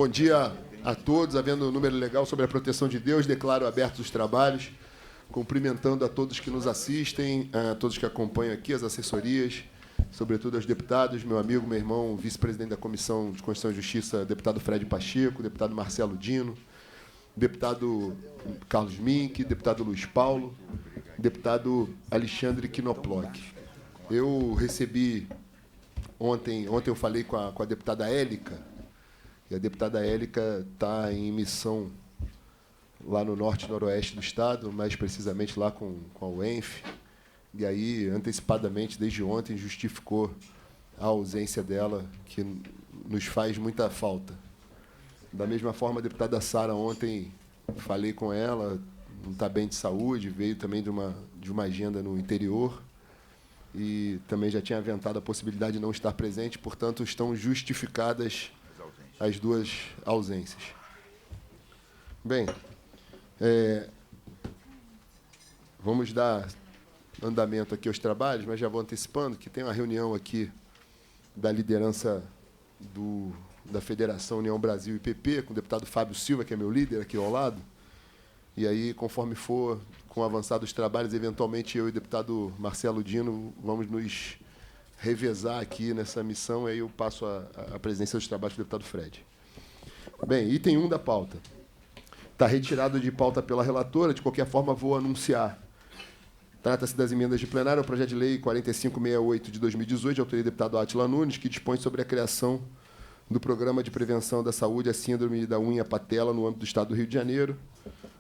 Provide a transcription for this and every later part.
Bom dia a todos. Havendo um número legal sobre a proteção de Deus, declaro abertos os trabalhos, cumprimentando a todos que nos assistem, a todos que acompanham aqui, as assessorias, sobretudo aos deputados, meu amigo, meu irmão, vice-presidente da Comissão de Constituição e Justiça, deputado Fred Pacheco, deputado Marcelo Dino, deputado Carlos Mink, deputado Luiz Paulo, deputado Alexandre Knoploch. Eu recebi, ontem eu falei com a deputada Élica, e a deputada Élica está em missão lá no norte e noroeste do estado, mais precisamente lá com a UENF, e aí, antecipadamente, desde ontem, justificou a ausência dela, que nos faz muita falta. Da mesma forma, a deputada Sara, ontem, falei com ela, não está bem de saúde, veio também de uma agenda no interior, e também já tinha aventado a possibilidade de não estar presente, portanto, estão justificadas as duas ausências. Bem, vamos dar andamento aqui aos trabalhos, mas já vou antecipando que tem uma reunião aqui da liderança da Federação União Brasil e PP, com o deputado Fábio Silva, que é meu líder aqui ao lado, e aí, conforme for com o avançar dos trabalhos, eventualmente eu e o deputado Marcelo Dino vamos nos revezar aqui nessa missão, aí eu passo a presidência dos trabalhos para o deputado Fred. Bem, item 1 da pauta. Está retirado de pauta pela relatora, de qualquer forma vou anunciar. Trata-se das emendas de plenário ao projeto de lei 4568 de 2018, de autoria do deputado Átila Nunes, que dispõe sobre a criação do Programa de Prevenção da Saúde à Síndrome da Unha Patela no âmbito do Estado do Rio de Janeiro.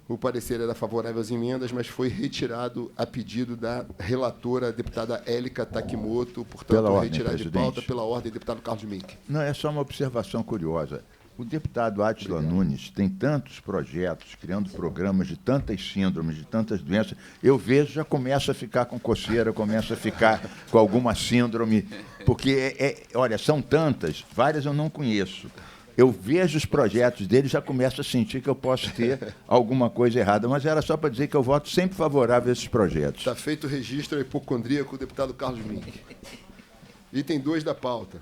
O parecer era favorável às emendas, mas foi retirado a pedido da relatora, a deputada Élica Takimoto, portanto, retirado de pauta pela ordem, deputado Carlos Mink. Não, é só uma observação curiosa. O deputado Átila Nunes tem tantos projetos, criando programas de tantas síndromes, de tantas doenças. Eu vejo, já começa a ficar com coceira, começa a ficar com alguma síndrome, porque, olha, são tantas, várias eu não conheço. Eu vejo os projetos dele e já começo a sentir que eu posso ter alguma coisa errada. Mas era só para dizer que eu voto sempre favorável a esses projetos. Está feito o registro hipocondríaco, deputado Carlos Mink. Item 2 da pauta.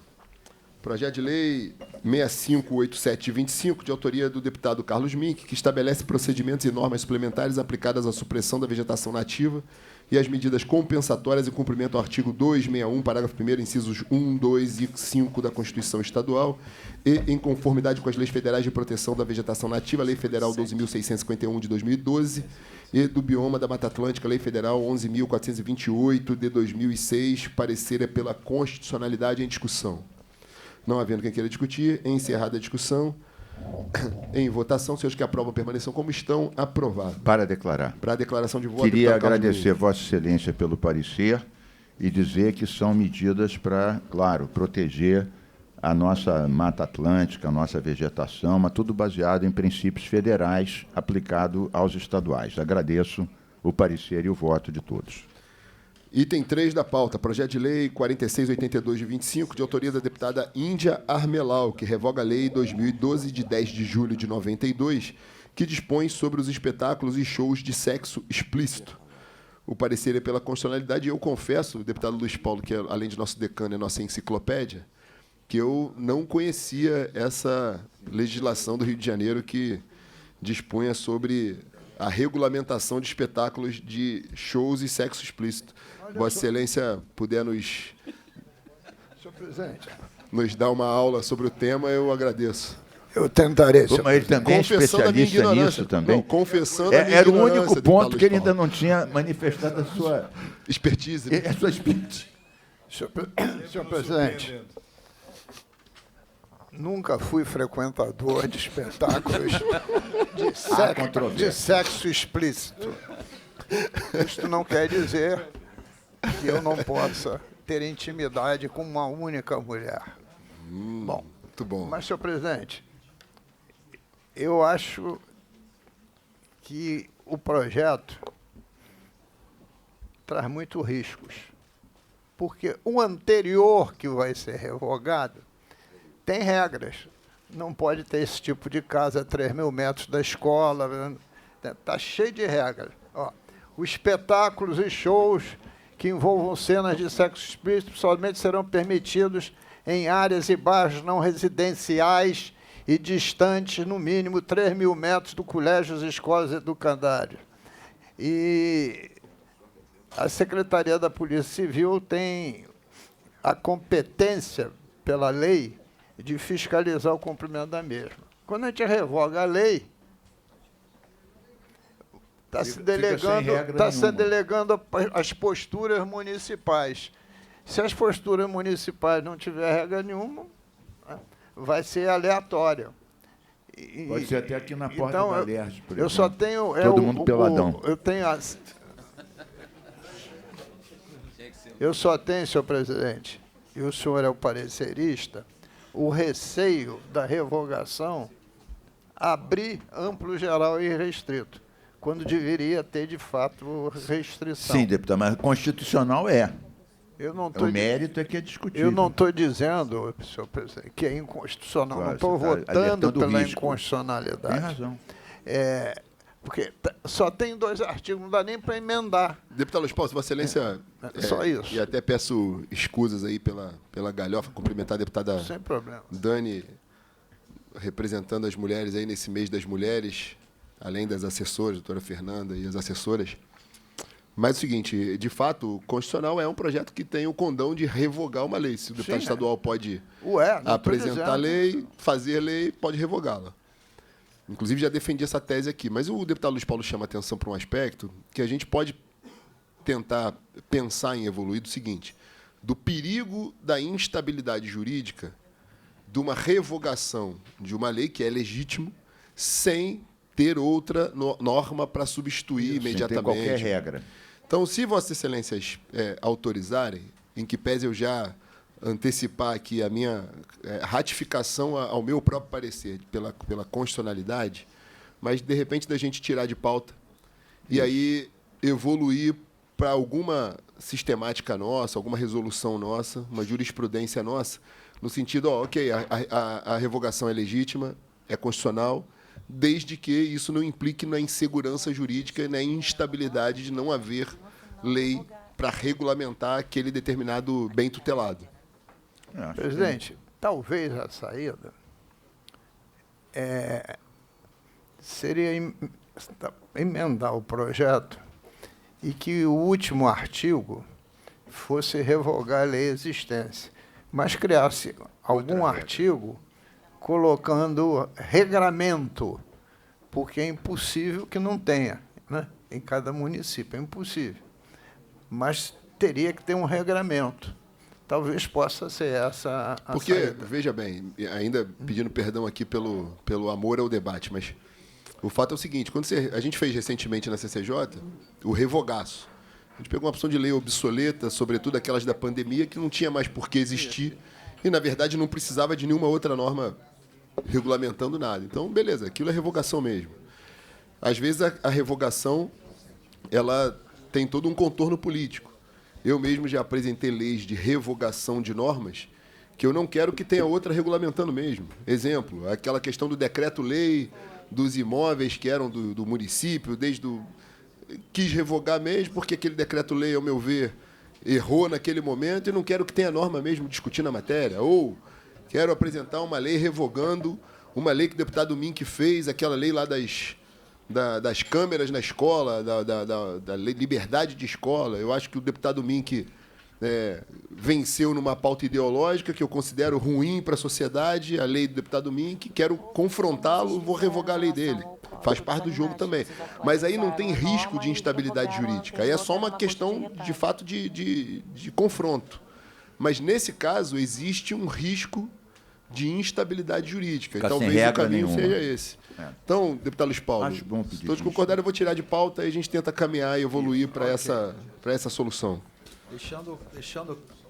Projeto de lei 658725, de autoria do deputado Carlos Mink, que estabelece procedimentos e normas suplementares aplicadas à supressão da vegetação nativa e as medidas compensatórias em cumprimento ao artigo 261, parágrafo 1º, incisos 1, 2 e 5 da Constituição Estadual e em conformidade com as leis federais de proteção da vegetação nativa, Lei Federal 12.651, de 2012, e do bioma da Mata Atlântica, Lei Federal 11.428, de 2006, parecer é pela constitucionalidade em discussão. Não havendo quem queira discutir, encerrada a discussão, em votação, senhores que aprovam permaneçam como estão, aprovado. Para declarar. Para a declaração de voto... Queria agradecer Vossa Excelência pelo parecer e dizer que são medidas para, claro, proteger a nossa Mata Atlântica, a nossa vegetação, mas tudo baseado em princípios federais aplicados aos estaduais. Agradeço o parecer e o voto de todos. Item 3 da pauta, projeto de lei 4682 de 25, de autoria da deputada Índia Armelau, que revoga a lei 2012 de 10 de julho de 92, que dispõe sobre os espetáculos e shows de sexo explícito. O parecer é pela constitucionalidade, e eu confesso, deputado Luiz Paulo, que além de nosso decano é nossa enciclopédia, que eu não conhecia essa legislação do Rio de Janeiro que dispunha sobre a regulamentação de espetáculos de shows e sexo explícito. Vossa Excelência puder nos dar uma aula sobre o tema, eu agradeço. Eu tentarei. Mas ele também é especialista nisso também. Não, confessando a minha era o ignorância, único ponto que ele Paulo. ainda não tinha manifestado a sua expertise. Né? A sua expertise. Senhor presidente, nunca fui frequentador de espetáculos de sexo explícito. Isto não quer dizer que eu não possa ter intimidade com uma única mulher. Bom, muito bom. Mas, senhor presidente, eu acho que o projeto traz muitos riscos, porque o anterior que vai ser revogado tem regras. Não pode ter esse tipo de casa a 3.000 metros da escola. Está cheio de regras. Ó, os espetáculos e shows que envolvam cenas de sexo explícito somente serão permitidos em áreas e bairros não residenciais e distantes, no mínimo, 3.000 metros do colégio e escolas educandárias. E a Secretaria da Polícia Civil tem a competência, pela lei, de fiscalizar o cumprimento da mesma. Quando a gente revoga a lei, está se delegando as posturas municipais. Se as posturas municipais não tiver regra nenhuma, vai ser aleatório. Pode ser até aqui na porta da Alerj, por exemplo. Eu só tenho... Todo mundo peladão. Eu só tenho, senhor presidente, e o senhor é o parecerista, o receio da revogação abrir amplo, geral e restrito, quando deveria ter, de fato, restrição. Sim, deputado, mas constitucional é. O mérito é que é discutível. Eu não estou dizendo, senhor presidente, que é inconstitucional. Claro, não estou votando pela inconstitucionalidade. Tem razão. Porque só tem 2 artigos, não dá nem para emendar. Deputado Luiz Paulo, Vossa Excelência... Só isso. E até peço escusas aí pela galhofa, cumprimentar a deputada sem problema. Dani, representando as mulheres aí nesse mês das mulheres, além das assessoras, doutora Fernanda e as assessoras. Mas é o seguinte, de fato, o constitucional é um projeto que tem o condão de revogar uma lei. Se o deputado estadual pode apresentar lei, fazer lei, pode revogá-la. Inclusive, já defendi essa tese aqui. Mas o deputado Luiz Paulo chama a atenção para um aspecto que a gente pode tentar pensar em evoluir do seguinte: do perigo da instabilidade jurídica de uma revogação de uma lei que é legítimo sem ter outra norma para substituir imediatamente. Sem ter qualquer regra. Então, se Vossas Excelências autorizarem, em que pese eu já antecipar aqui a minha ratificação ao meu próprio parecer pela constitucionalidade, mas, de repente, da gente tirar de pauta e aí evoluir para alguma sistemática nossa, alguma resolução nossa, uma jurisprudência nossa, no sentido, a revogação é legítima, é constitucional, desde que isso não implique na insegurança jurídica e na instabilidade de não haver lei para regulamentar aquele determinado bem tutelado. Presidente, talvez a saída seria emendar o projeto e que o último artigo fosse revogar a lei existência, mas criasse algum artigo colocando regramento, porque é impossível que não tenha, né? Em cada município, é impossível. Mas teria que ter um regramento. Talvez possa ser essa a porque, saída. Veja bem, ainda pedindo perdão aqui pelo amor ao debate, mas o fato é o seguinte: quando a gente fez recentemente na CCJ o revogaço, a gente pegou uma opção de lei obsoleta, sobretudo aquelas da pandemia, que não tinha mais por que existir e, na verdade, não precisava de nenhuma outra norma regulamentando nada. Então, beleza, aquilo é revogação mesmo. Às vezes, a revogação ela tem todo um contorno político. Eu mesmo já apresentei leis de revogação de normas que eu não quero que tenha outra regulamentando mesmo. Exemplo, aquela questão do decreto-lei dos imóveis que eram do município, quis revogar mesmo, porque aquele decreto-lei, ao meu ver, errou naquele momento, e não quero que tenha norma mesmo discutindo a matéria. Ou quero apresentar uma lei revogando uma lei que o deputado Mink fez, aquela lei lá das câmeras na escola, da liberdade de escola. Eu acho que o deputado Mink venceu numa pauta ideológica que eu considero ruim para a sociedade, a lei do deputado Mink, quero confrontá-lo, vou revogar a lei dele. Faz parte do jogo também. Mas aí não tem risco de instabilidade jurídica. Aí é só uma questão, de fato, de confronto. Mas, nesse caso, existe um risco de instabilidade jurídica. E talvez o caminho seja esse. Então, deputado Luiz Paulo, se todos concordarem, eu vou tirar de pauta e a gente tenta caminhar e evoluir para essa solução.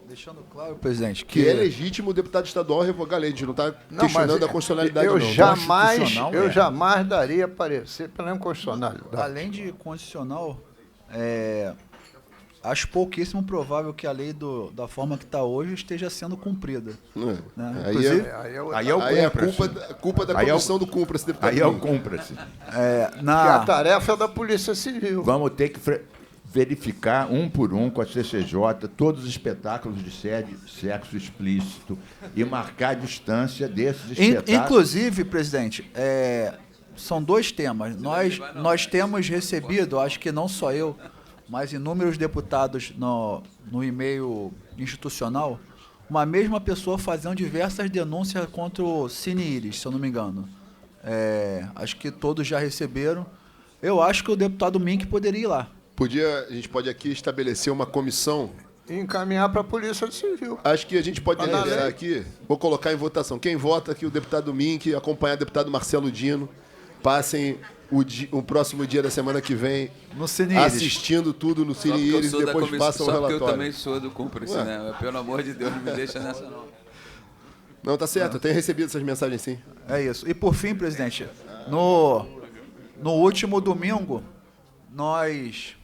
Deixando claro, presidente, que é legítimo o deputado estadual revogar a lei. A gente não está questionando a constitucionalidade, Eu jamais daria parecer pela inconstitucionalidade. Além de constitucional, acho pouquíssimo provável que a lei da forma que está hoje esteja sendo cumprida. Né? Aí é a culpa da comissão do Cumpra-se, deputado. Aí é o Cumpra-se. Que a tarefa é da Polícia Civil. Vamos ter que verificar um por um com a CCJ todos os espetáculos de sexo explícito e marcar a distância desses espetáculos. Inclusive, presidente, são 2 temas. Nós temos recebido, acho que não só eu, mas inúmeros deputados no e-mail institucional, uma mesma pessoa fazendo diversas denúncias contra o Cine Iris, se eu não me engano. Acho que todos já receberam. Eu acho que o deputado Mink poderia ir lá. A gente pode aqui estabelecer uma comissão. E encaminhar para a Polícia Civil. Acho que a gente pode deliberar aqui. Vou colocar em votação. Quem vota que o deputado Mink, acompanhar o deputado Marcelo Dino, passem o próximo dia da semana que vem no Cine Iris, assistindo tudo no Cine Iris e depois passam o relatório. Só porque eu também sou do cúmplice, né? Pelo amor de Deus, não me deixa nessa não. Não, tá certo. Eu tenho recebido essas mensagens, sim. É isso. E por fim, presidente, no último domingo, nós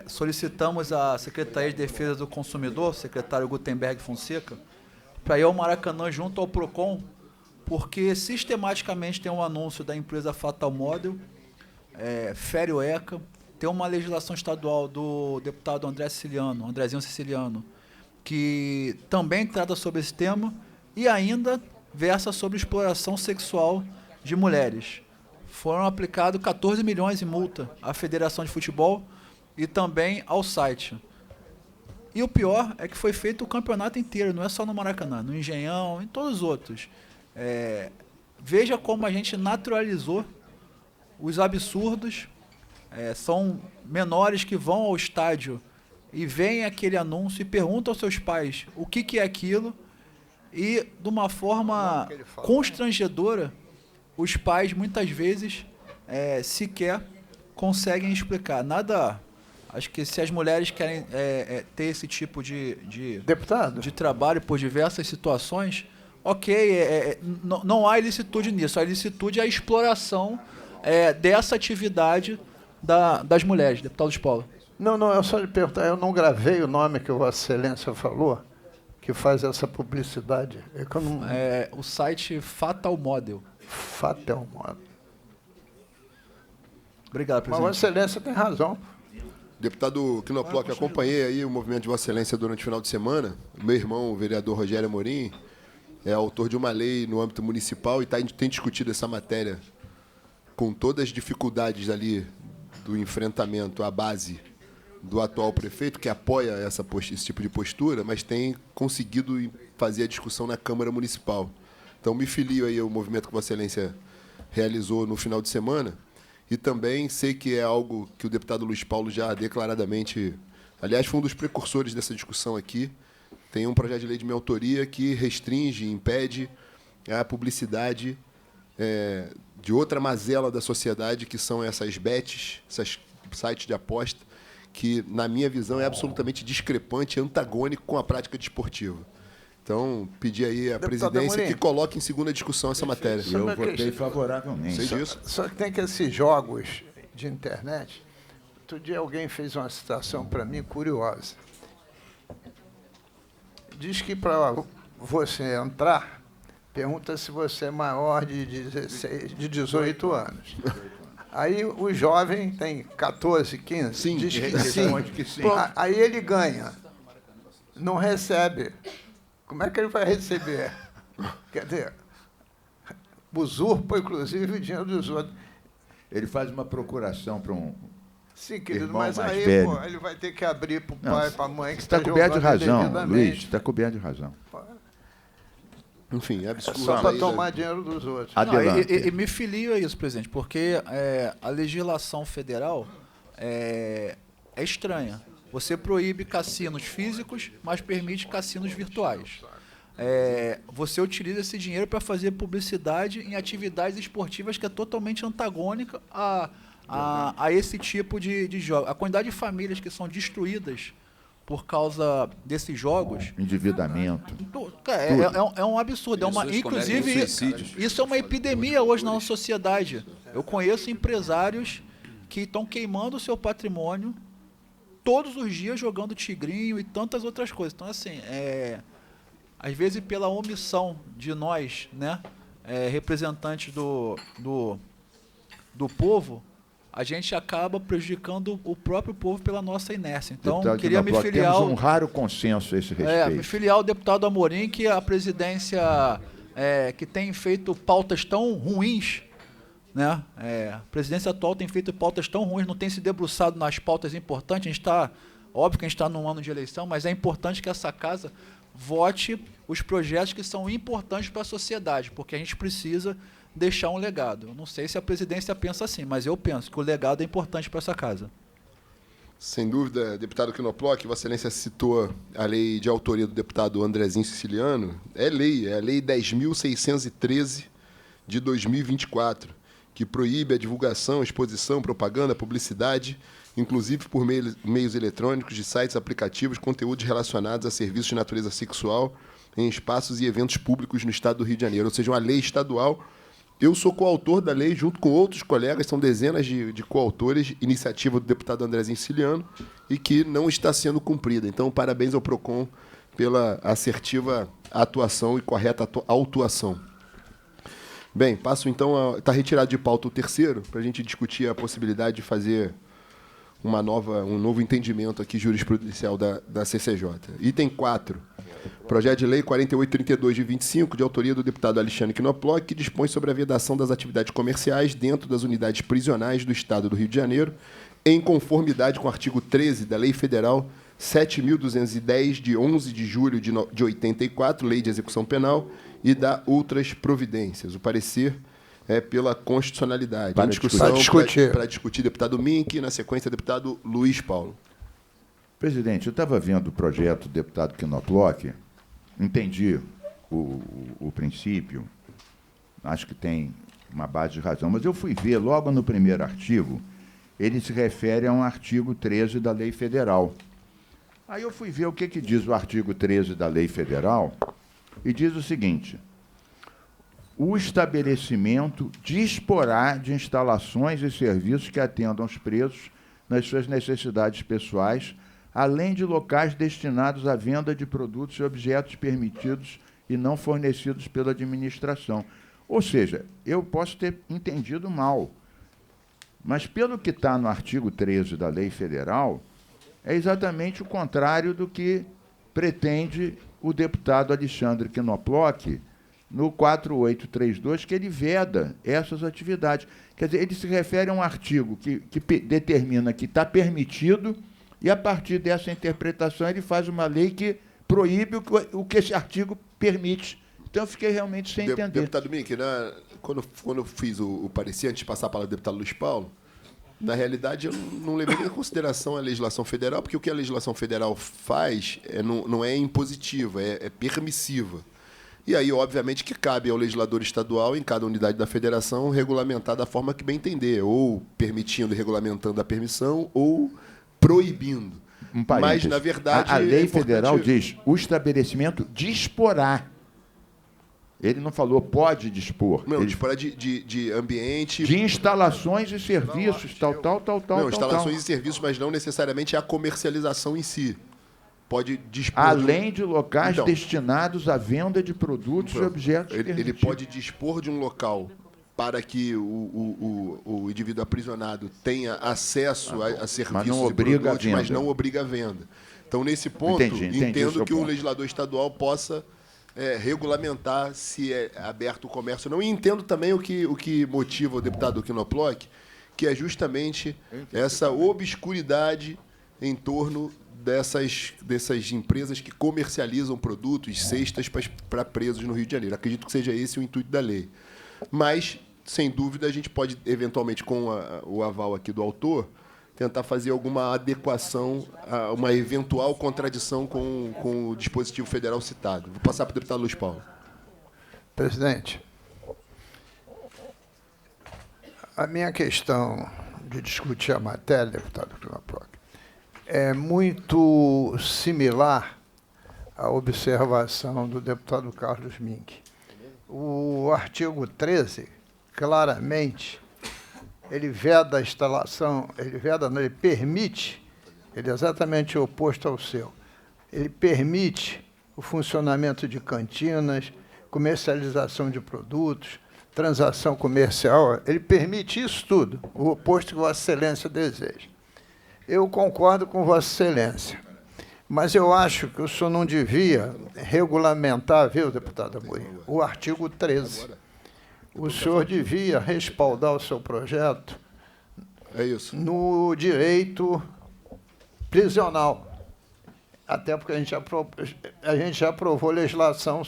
solicitamos à Secretaria de Defesa do Consumidor, secretário Gutenberg Fonseca, para ir ao Maracanã junto ao PROCON, porque sistematicamente tem um anúncio da empresa Fatal Model, fere o ECA, tem uma legislação estadual do deputado Andrezinho Siciliano, que também trata sobre esse tema e ainda versa sobre exploração sexual de mulheres. Foram aplicados 14 milhões em multa à Federação de Futebol e também ao site. E o pior é que foi feito o campeonato inteiro, não é só no Maracanã, no Engenhão, em todos os outros. Veja como a gente naturalizou os absurdos. São menores que vão ao estádio e veem aquele anúncio e perguntam aos seus pais o que é aquilo, e de uma forma constrangedora os pais muitas vezes sequer conseguem explicar. Acho que se as mulheres querem ter esse tipo de trabalho por diversas situações, ok, não há ilicitude nisso. A ilicitude é a exploração dessa atividade das mulheres. Deputado Spola. Não, eu só lhe perguntar, eu não gravei o nome que Vossa Excelência falou, que faz essa publicidade. O site Fatal Model. Fatal Model. Obrigado, presidente. Mas Vossa Excelência tem razão. Deputado Knoploch, acompanhei aí o movimento de Vossa Excelência durante o final de semana. Meu irmão, o vereador Rogério Amorim, é autor de uma lei no âmbito municipal e tem discutido essa matéria com todas as dificuldades ali do enfrentamento à base do atual prefeito, que apoia esse tipo de postura, mas tem conseguido fazer a discussão na Câmara Municipal. Então, me filio aí ao movimento que Vossa Excelência realizou no final de semana e também sei que é algo que o deputado Luiz Paulo já declaradamente... Aliás, foi um dos precursores dessa discussão aqui. Tem um projeto de lei de minha autoria que restringe, impede a publicidade de outra mazela da sociedade, que são essas bets, esses sites de aposta, que, na minha visão, é absolutamente discrepante e antagônico com a prática desportiva. Então, pedi aí à presidência que coloque em segunda discussão essa matéria. Eu votei favoravelmente. Sei disso. Só que tem que esses jogos de internet... Outro dia alguém fez uma citação para mim curiosa. Diz que para você entrar, pergunta se você é maior de 18 anos. Aí o jovem tem 14, 15, sim, diz que responde que sim. Aí ele ganha, não recebe. Como é que ele vai receber? Quer dizer, usurpa, inclusive, o dinheiro dos outros. Ele faz uma procuração para um... Sim, querido, irmão mas mais aí velho. ele vai ter que abrir para o pai, para a mãe, que está coberto de razão, Luiz, está coberto de razão. Enfim, é absurdo. Só para tomar dinheiro dos outros. E me filio a isso, presidente, porque a legislação federal é estranha. Você proíbe cassinos físicos, mas permite cassinos virtuais. Você utiliza esse dinheiro para fazer publicidade em atividades esportivas que é totalmente antagônica a esse tipo de jogo. A quantidade de famílias que são destruídas por causa desses jogos... Endividamento. É um absurdo. Inclusive, isso é uma epidemia hoje na nossa sociedade. Eu conheço empresários que estão queimando o seu patrimônio todos os dias jogando tigrinho e tantas outras coisas. Então, assim, às vezes pela omissão de nós, né, representantes do povo, a gente acaba prejudicando o próprio povo pela nossa inércia. Então, Deputado queria me filiar... Temos um raro consenso a esse respeito. me filiar ao deputado Amorim, que a presidência que tem feito pautas tão ruins, né? A presidência atual tem feito pautas tão ruins, não tem se debruçado nas pautas importantes. A gente está, óbvio que a gente está num ano de eleição, mas é importante que essa casa vote os projetos que são importantes para a sociedade, porque a gente precisa deixar um legado. Eu não sei se a presidência pensa assim, mas eu penso que o legado é importante para essa casa. Sem dúvida, deputado Knoploch, Vossa Excelência citou a lei de autoria do deputado Andrezinho Siciliano. É a lei 10.613 de 2024, que proíbe a divulgação, exposição, propaganda, publicidade, inclusive por meios eletrônicos, de sites, aplicativos, conteúdos relacionados a serviços de natureza sexual em espaços e eventos públicos no Estado do Rio de Janeiro. Ou seja, uma lei estadual. Eu sou coautor da lei, junto com outros colegas, são dezenas de coautores, iniciativa do deputado Andrezinho Siciliano, e que não está sendo cumprida. Então, parabéns ao PROCON pela assertiva atuação e correta autuação. Bem, passo então a... Está retirado de pauta o terceiro, para a gente discutir a possibilidade de fazer um novo entendimento aqui jurisprudencial da CCJ. Item 4. Projeto de Lei 4832 de 25, de autoria do deputado Alexandre Knoploch, que dispõe sobre a vedação das atividades comerciais dentro das unidades prisionais do Estado do Rio de Janeiro, em conformidade com o artigo 13 da Lei Federal 7.210, de 11 de julho de 84, Lei de Execução Penal, e da outras providências. O parecer é pela constitucionalidade. Para discutir. Para discutir, deputado Mink, e, na sequência, deputado Luiz Paulo. Presidente, eu estava vendo o projeto do deputado Knoploch, entendi o princípio, acho que tem uma base de razão, mas eu fui ver, logo no primeiro artigo, ele se refere a um artigo 13 da Lei Federal. Aí eu fui ver o que diz o artigo 13 da Lei Federal, e diz o seguinte: o estabelecimento disporá de instalações e serviços que atendam os presos nas suas necessidades pessoais, além de locais destinados à venda de produtos e objetos permitidos e não fornecidos pela administração. Ou seja, eu posso ter entendido mal, mas pelo que está no artigo 13 da Lei Federal, é exatamente o contrário do que pretende o deputado Alexandre Knoploch no 4832, que ele veda essas atividades. Quer dizer, ele se refere a um artigo que determina que está permitido, e, a partir dessa interpretação, ele faz uma lei que proíbe o que esse artigo permite. Então, eu fiquei realmente sem entender. Deputado Mink, quando eu fiz o parecer, antes de passar a palavra ao deputado Luiz Paulo, na realidade, eu não levei em consideração a legislação federal, porque o que a legislação federal faz não é impositiva, é permissiva. E aí, obviamente, que cabe ao legislador estadual, em cada unidade da federação, regulamentar da forma que bem entender, ou permitindo e regulamentando a permissão, ou proibindo. Mas, na verdade... A lei federal diz, o estabelecimento disporá. Ele não falou pode dispor. Não, ele disporá de ambiente... De instalações e serviços, tal. Não, instalações e serviços, mas não necessariamente a comercialização em si. Pode dispor... Além de locais destinados à venda de produtos e objetos permitidos. Ele pode dispor de um local para que o indivíduo aprisionado tenha acesso a serviços e produtos, mas não obriga a venda. Então, nesse ponto, entendo que o legislador estadual possa regulamentar se é aberto o comércio ou não. E entendo também o que motiva o deputado Knoploch, que é justamente essa obscuridade em torno dessas empresas que comercializam produtos, cestas para presos no Rio de Janeiro. Acredito que seja esse o intuito da lei. Mas, sem dúvida, a gente pode, eventualmente, com o aval aqui do autor, tentar fazer alguma adequação a uma eventual contradição com o dispositivo federal citado. Vou passar para o deputado Luiz Paulo. Presidente, a minha questão de discutir a matéria, deputado Knoploch, é muito similar à observação do deputado Carlos Mink. O artigo 13, claramente, ele veda a instalação, ele permite, ele é exatamente o oposto ao seu, ele permite o funcionamento de cantinas, comercialização de produtos, transação comercial, ele permite isso tudo, o oposto que Vossa Excelência deseja. Eu concordo com Vossa Excelência, mas eu acho que o senhor não devia regulamentar, viu, deputado Amorim, o artigo 13. O senhor devia respaldar o seu projeto no direito prisional. Até porque a gente já aprovou legislação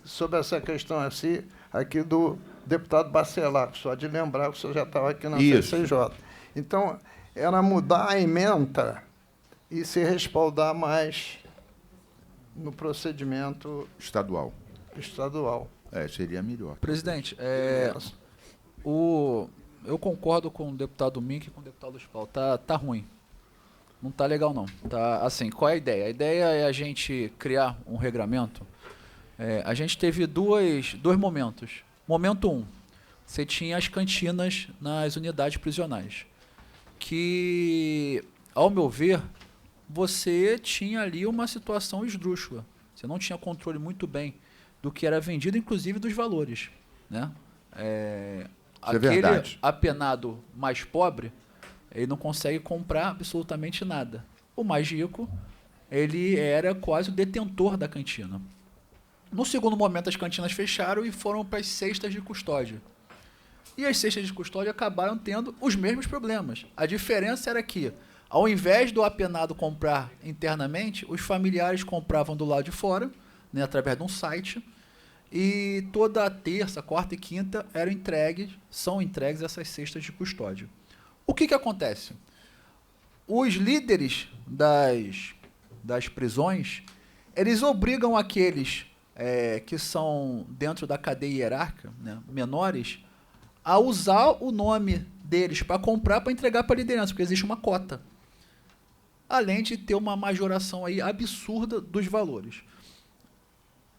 sobre essa questão aqui do deputado Bacelar, só de lembrar que o senhor já estava aqui na CCJ. Então, era mudar a ementa e se respaldar mais no procedimento estadual. Seria melhor. Presidente, eu concordo com o deputado Mink e com o deputado Luiz Paulo. Tá ruim. Não tá legal, não. Tá, assim, qual é a ideia? A ideia é a gente criar um regramento. A gente teve dois momentos. Momento 1, você tinha as cantinas nas unidades prisionais, que, ao meu ver, você tinha ali uma situação esdrúxula. Você não tinha controle muito bem do que era vendido, inclusive dos valores, né? Aquele apenado mais pobre, ele não consegue comprar absolutamente nada. O mais rico, ele era quase o detentor da cantina. No segundo momento, as cantinas fecharam e foram para as cestas de custódia. E as cestas de custódia acabaram tendo os mesmos problemas. A diferença era que, ao invés do apenado comprar internamente, os familiares compravam do lado de fora, né, através de um site, e toda terça, quarta e quinta são entregues essas cestas de custódia. O que acontece? Os líderes das prisões, eles obrigam aqueles que são dentro da cadeia hierárquica, né, menores, a usar o nome deles para comprar, para entregar para a liderança, porque existe uma cota. Além de ter uma majoração aí absurda dos valores.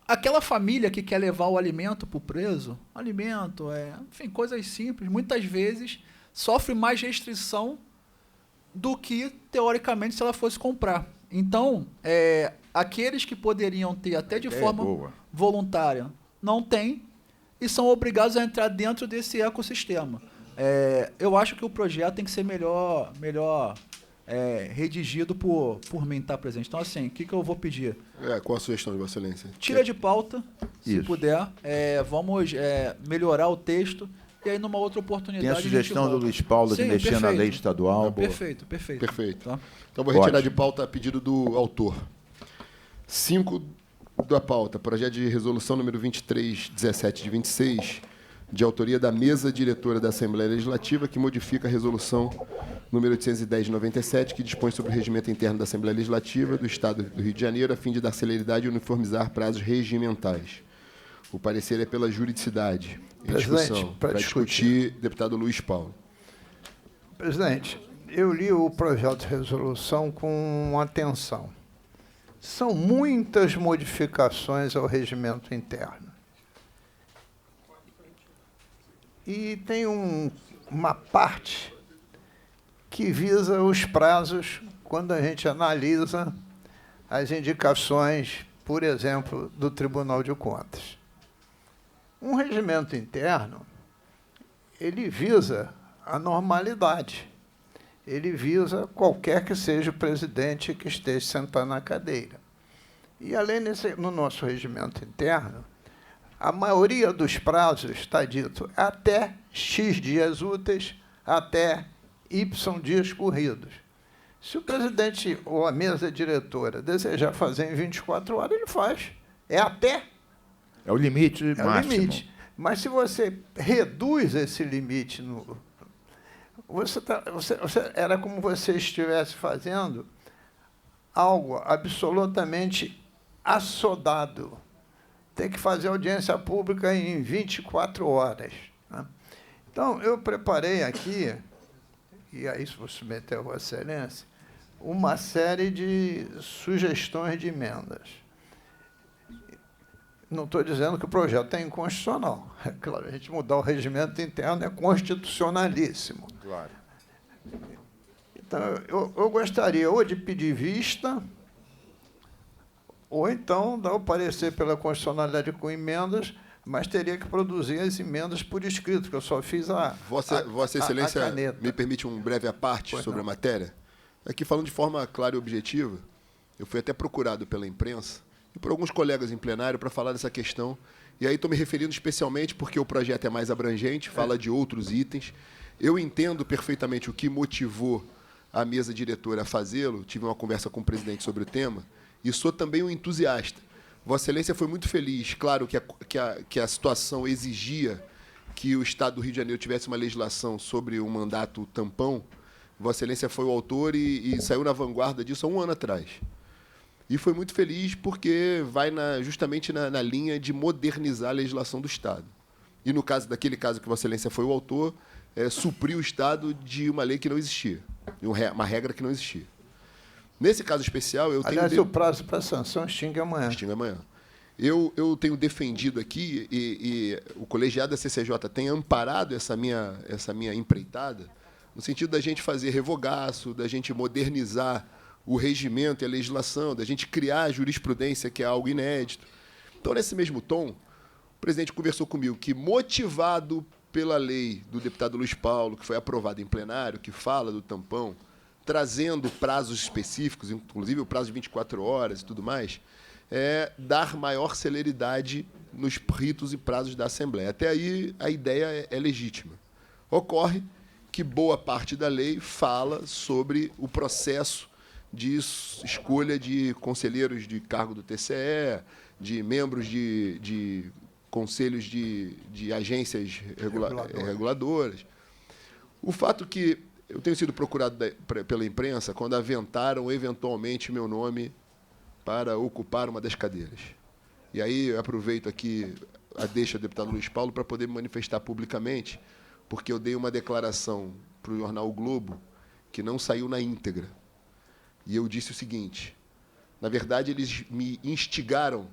Aquela família que quer levar o alimento para o preso, enfim, coisas simples, muitas vezes sofre mais restrição do que, teoricamente, se ela fosse comprar. Então, aqueles que poderiam ter até de forma voluntária, não têm e são obrigados a entrar dentro desse ecossistema. Eu acho que o projeto tem que ser melhor redigido por mim, tá, presidente? Então, assim, o que eu vou pedir? Qual a sugestão de Vossa Excelência? Tira de pauta, se puder. Vamos melhorar o texto. E aí, numa outra oportunidade... Tem a sugestão do Luiz Paulo de mexer na lei estadual. Perfeito. Tá? Então, vou retirar de pauta a pedido do autor. 5 da pauta, projeto de resolução número 2317 de 26, de autoria da mesa diretora da Assembleia Legislativa, que modifica a resolução número 810 de 97, que dispõe sobre o regimento interno da Assembleia Legislativa do Estado do Rio de Janeiro, a fim de dar celeridade e uniformizar prazos regimentais. O parecer é pela juridicidade. Em discussão. Para discutir, deputado Luiz Paulo. Presidente, eu li o projeto de resolução com atenção. São muitas modificações ao regimento interno. E tem uma parte que visa os prazos quando a gente analisa as indicações, por exemplo, do Tribunal de Contas. Um regimento interno, ele visa a normalidade. Ele visa qualquer que seja o presidente que esteja sentado na cadeira. E, além no nosso regimento interno, a maioria dos prazos está dito até X dias úteis, até Y dias corridos. Se o presidente ou a mesa diretora desejar fazer em 24 horas, ele faz. É até. É o limite máximo. É o limite. Mas se você reduz esse limite, era como você estivesse fazendo algo absolutamente assodado. Tem que fazer audiência pública em 24 horas. Né? Então, eu preparei aqui, e aí vou submeter a Vossa Excelência, uma série de sugestões de emendas. Não estou dizendo que o projeto é inconstitucional. É claro, a gente mudar o regimento interno é constitucionalíssimo. Claro. Então, eu gostaria ou de pedir vista, ou então dar o parecer pela constitucionalidade com emendas, mas teria que produzir as emendas por escrito, que eu só fiz Vossa Excelência caneta. me permite um breve aparte Pois sobre não. a matéria? Aqui, falando de forma clara e objetiva, eu fui até procurado pela imprensa e por alguns colegas em plenário para falar dessa questão. E aí estou me referindo especialmente porque o projeto é mais abrangente, fala de outros itens. Eu entendo perfeitamente o que motivou a mesa diretora a fazê-lo, tive uma conversa com o presidente sobre o tema, e sou também um entusiasta. Vossa Excelência foi muito feliz. Claro que a situação exigia que o Estado do Rio de Janeiro tivesse uma legislação sobre o mandato tampão. Vossa Excelência foi o autor e saiu na vanguarda disso há um ano atrás. E foi muito feliz porque vai justamente na linha de modernizar a legislação do Estado. E no caso daquele caso que Vossa Excelência foi o autor, supriu o Estado de uma lei que não existia, de uma regra que não existia. Nesse caso especial, eu Aliás, tenho... o prazo para sanção extingue amanhã. Extingue amanhã. Eu tenho defendido aqui, e o colegiado da CCJ tem amparado essa minha empreitada, no sentido da gente fazer revogaço, da gente modernizar o regimento e a legislação, da gente criar a jurisprudência, que é algo inédito. Então, nesse mesmo tom, o presidente conversou comigo que, motivado pela lei do deputado Luiz Paulo, que foi aprovada em plenário, que fala do tampão, trazendo prazos específicos, inclusive o prazo de 24 horas e tudo mais, dar maior celeridade nos ritos e prazos da Assembleia. Até aí, a ideia é legítima. Ocorre que boa parte da lei fala sobre o processo de escolha de conselheiros de cargo do TCE, de membros de conselhos de agências reguladoras. O fato que eu tenho sido procurado pela imprensa quando aventaram, eventualmente, meu nome para ocupar uma das cadeiras. E aí eu aproveito aqui a deixa do deputado Luiz Paulo para poder me manifestar publicamente, porque eu dei uma declaração para o jornal O Globo que não saiu na íntegra. E eu disse o seguinte: na verdade, eles me instigaram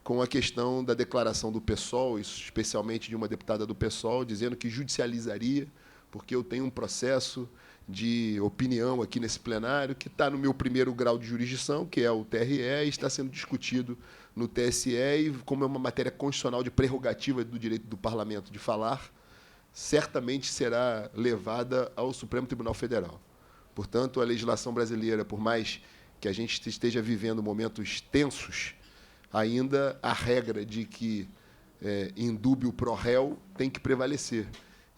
com a questão da declaração do PSOL, especialmente de uma deputada do PSOL, dizendo que judicializaria, porque eu tenho um processo de opinião aqui nesse plenário que está no meu primeiro grau de jurisdição, que é o TRE, e está sendo discutido no TSE, e como é uma matéria constitucional de prerrogativa do direito do parlamento de falar, certamente será levada ao Supremo Tribunal Federal. Portanto, a legislação brasileira, por mais que a gente esteja vivendo momentos tensos, ainda a regra de que indúbio pro réu tem que prevalecer.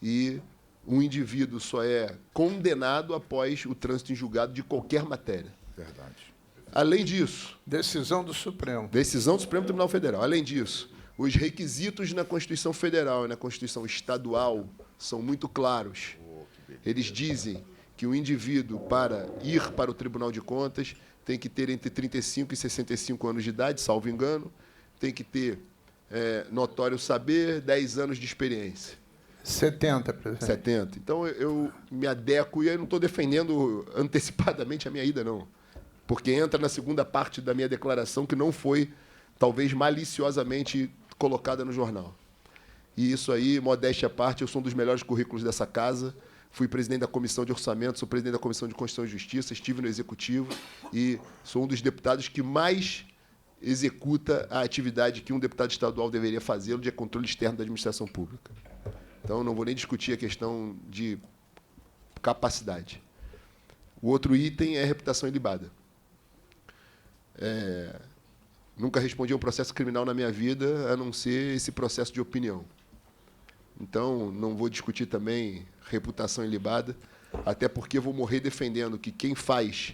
E um indivíduo só é condenado após o trânsito em julgado de qualquer matéria. Verdade. Além disso... Decisão do Supremo. Decisão do Supremo Tribunal Federal. Além disso, os requisitos na Constituição Federal e na Constituição Estadual são muito claros. Eles dizem que o indivíduo, para ir para o Tribunal de Contas, tem que ter entre 35 e 65 anos de idade, salvo engano, tem que ter notório saber, 10 anos de experiência. 70, presidente. 70. Então, eu me adequo, e eu não estou defendendo antecipadamente a minha ida, não. Porque entra na segunda parte da minha declaração, que não foi, talvez, maliciosamente colocada no jornal. E isso aí, modéstia à parte, eu sou um dos melhores currículos dessa casa, fui presidente da Comissão de Orçamento, sou presidente da Comissão de Constituição e Justiça, estive no Executivo e sou um dos deputados que mais executa a atividade que um deputado estadual deveria fazer, de controle externo da administração pública. Então, não vou nem discutir a questão de capacidade. O outro item é reputação ilibada. Nunca respondi a um processo criminal na minha vida, a não ser esse processo de opinião. Então, não vou discutir também reputação ilibada, até porque vou morrer defendendo que quem faz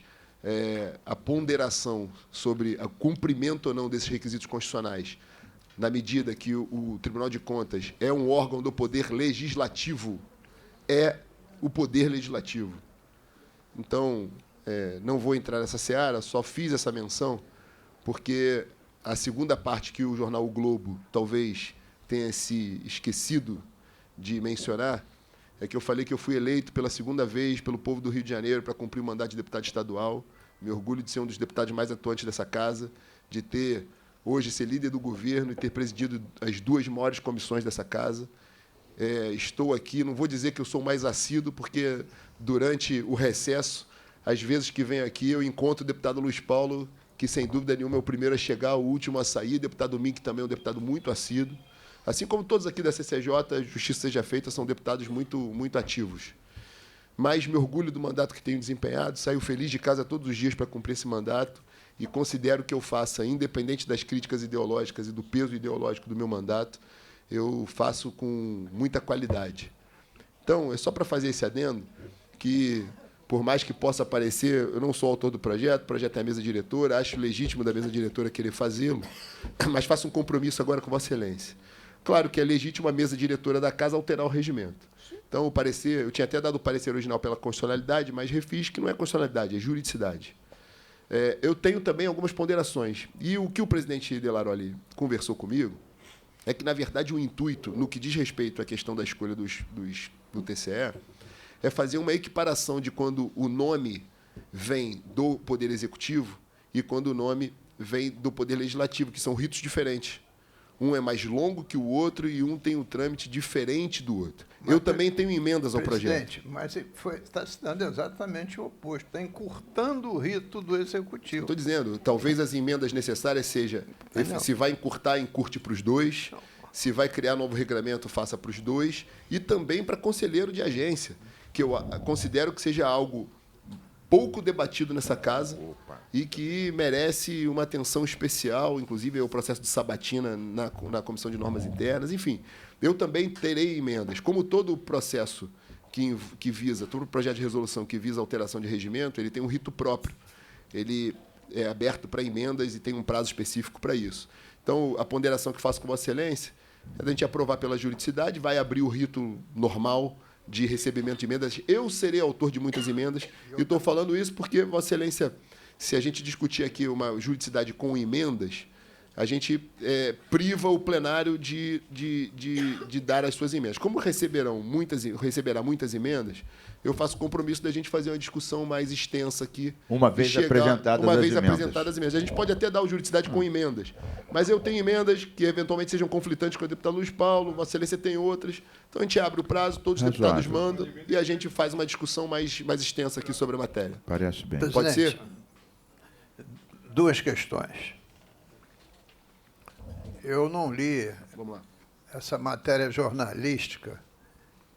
a ponderação sobre o cumprimento ou não desses requisitos constitucionais, na medida que o Tribunal de Contas é um órgão do poder legislativo, é o poder legislativo. Então, não vou entrar nessa seara, só fiz essa menção, porque a segunda parte que o jornal O Globo talvez tenha se esquecido de mencionar é que eu falei que eu fui eleito pela segunda vez pelo povo do Rio de Janeiro para cumprir o mandato de deputado estadual. Me orgulho de ser um dos deputados mais atuantes dessa casa, de ter, hoje, ser líder do governo e ter presidido as duas maiores comissões dessa casa. Estou aqui, não vou dizer que eu sou mais assíduo, porque durante o recesso, às vezes que venho aqui, eu encontro o deputado Luiz Paulo, que, sem dúvida nenhuma, é o primeiro a chegar, o último a sair. O deputado Mink também é um deputado muito assíduo. Assim como todos aqui da CCJ, Justiça Seja Feita, são deputados muito ativos. Mas me orgulho do mandato que tenho desempenhado, saio feliz de casa todos os dias para cumprir esse mandato e considero que eu faça, independente das críticas ideológicas e do peso ideológico do meu mandato, eu faço com muita qualidade. Então, é só para fazer esse adendo, que, por mais que possa parecer, eu não sou autor do projeto, o projeto é a mesa diretora, acho legítimo da mesa diretora querer fazê-lo, mas faço um compromisso agora com Vossa Excelência. Claro que é legítimo a mesa diretora da Casa alterar o regimento. Então, o parecer, eu tinha até dado o parecer original pela constitucionalidade, mas refiz que não é constitucionalidade, é juridicidade. Eu tenho também algumas ponderações. E o que o presidente Delaroli conversou comigo é que, na verdade, o intuito, no que diz respeito à questão da escolha do TCE, é fazer uma equiparação de quando o nome vem do Poder Executivo e quando o nome vem do Poder Legislativo, que são ritos diferentes. Um é mais longo que o outro e um tem um trâmite diferente do outro. Eu também tenho emendas ao projeto. Mas está se dando exatamente o oposto. Está encurtando o rito do Executivo. Estou dizendo, talvez as emendas necessárias seja, se vai encurtar, encurte para os dois, se vai criar novo regramento, faça para os dois, e também para conselheiro de agência, que eu considero que seja algo pouco debatido nessa casa e que merece uma atenção especial, inclusive o processo de sabatina na Comissão de Normas Internas. Enfim, eu também terei emendas. Como todo processo que visa, todo projeto de resolução que visa alteração de regimento, ele tem um rito próprio. Ele é aberto para emendas e tem um prazo específico para isso. Então, a ponderação que faço com Vossa Excelência é a gente aprovar pela juridicidade, vai abrir o rito normal de recebimento de emendas. Eu serei autor de muitas emendas, e estou falando isso porque, Vossa Excelência, se a gente discutir aqui uma juridicidade com emendas, a gente priva o plenário de dar as suas emendas. Como receberá muitas emendas, eu faço compromisso da gente fazer uma discussão mais extensa aqui. Uma vez apresentadas as emendas. A gente pode até dar o juridicidade com emendas, mas eu tenho emendas que eventualmente sejam conflitantes com o deputado Luiz Paulo, Vossa Excelência tem outras. Então a gente abre o prazo, todos os deputados mandam e a gente faz uma discussão mais extensa aqui sobre a matéria. Parece bem. Pode ser? Duas questões. Eu não li Vamos lá. essa matéria jornalística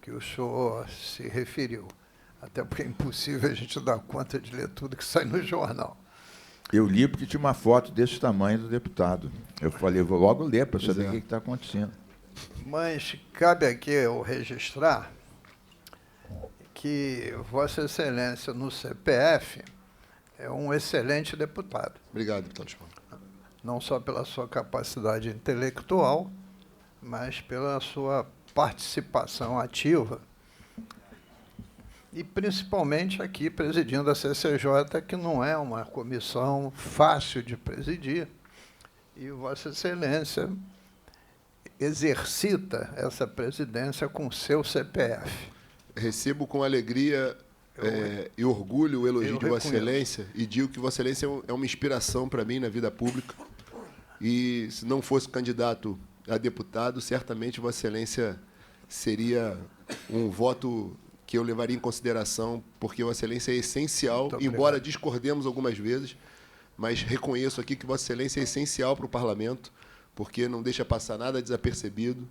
que o senhor se referiu, até porque é impossível a gente dar conta de ler tudo que sai no jornal. Eu li porque tinha uma foto desse tamanho do deputado. Eu falei, vou logo ler para saber o que está acontecendo. Mas cabe aqui eu registrar que Vossa Excelência, no CPF, é um excelente deputado. Obrigado, deputado Paulo. Não só pela sua capacidade intelectual, mas pela sua participação ativa e principalmente aqui presidindo a CCJ, que não é uma comissão fácil de presidir, e Vossa Excelência exercita essa presidência com seu CPF. Recebo com alegria e orgulho o elogio de Vossa Excelência e digo que Vossa Excelência é uma inspiração para mim na vida pública. E se não fosse candidato a deputado, certamente Vossa Excelência seria um voto que eu levaria em consideração, porque Vossa Excelência é essencial, embora discordemos algumas vezes, mas reconheço aqui que Vossa Excelência é essencial para o Parlamento, porque não deixa passar nada desapercebido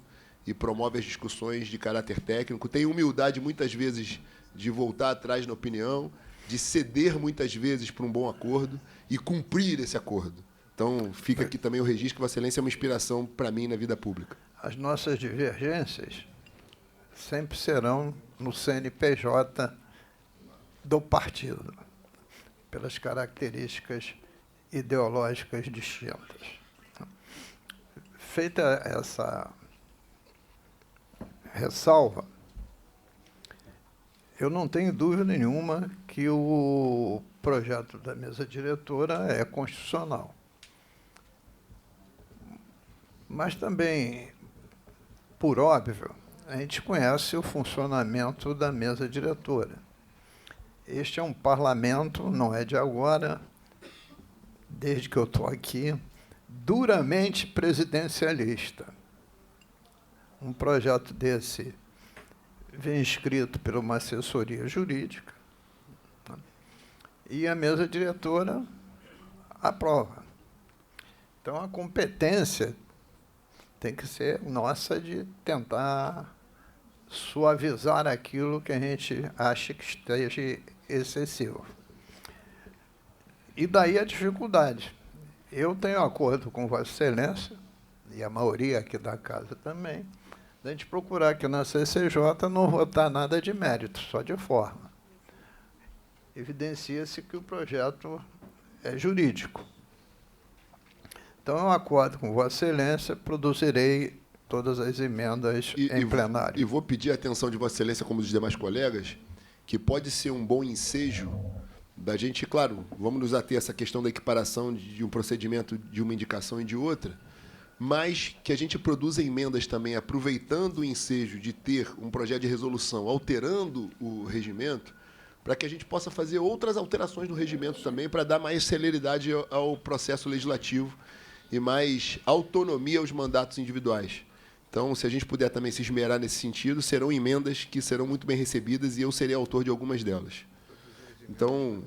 e promove as discussões de caráter técnico. Tem humildade, muitas vezes, de voltar atrás na opinião, de ceder, muitas vezes, para um bom acordo e cumprir esse acordo. Então, fica aqui também o registro que Vossa Excelência é uma inspiração para mim na vida pública. As nossas divergências sempre serão no CNPJ do partido, pelas características ideológicas distintas. Feita essa ressalva, eu não tenho dúvida nenhuma que o projeto da mesa diretora é constitucional. Mas também, por óbvio, a gente conhece o funcionamento da mesa diretora. Este é um parlamento, não é de agora, desde que eu estou aqui, duramente presidencialista. Um projeto desse vem escrito por uma assessoria jurídica e a mesa diretora aprova. Então, a competência tem que ser nossa de tentar suavizar aquilo que a gente acha que esteja excessivo. E daí a dificuldade. Eu tenho acordo com Vossa Excelência, e a maioria aqui da casa também, da gente procurar aqui na CCJ não votar nada de mérito, só de forma. Evidencia-se que o projeto é jurídico. Então, eu acordo com Vossa Excelência, produzirei todas as emendas em plenário. E vou pedir a atenção de Vossa Excelência, como dos demais colegas, que pode ser um bom ensejo da gente, claro, vamos nos ater a essa questão da equiparação de um procedimento de uma indicação e de outra, mas que a gente produza emendas também, aproveitando o ensejo de ter um projeto de resolução alterando o regimento, para que a gente possa fazer outras alterações no regimento também, para dar mais celeridade ao processo legislativo e mais autonomia aos mandatos individuais. Então, se a gente puder também se esmerar nesse sentido, serão emendas que serão muito bem recebidas e eu serei autor de algumas delas. Então,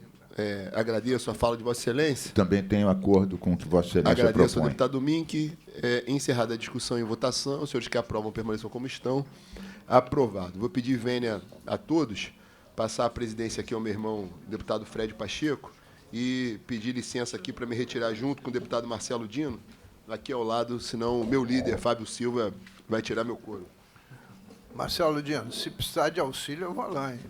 agradeço a fala de Vossa Excelência. Também tenho acordo com o que Vossa Excelência propõe. Agradeço ao deputado Mink. Encerrada a discussão e votação, os senhores que aprovam permaneçam como estão. Aprovado. Vou pedir vênia a todos, passar a presidência aqui ao meu irmão, deputado Fred Pacheco, e pedir licença aqui para me retirar junto com o deputado Marcelo Dino, aqui ao lado, senão o meu líder, Fábio Silva, vai tirar meu couro. Marcelo Dino, se precisar de auxílio, eu vou lá, hein?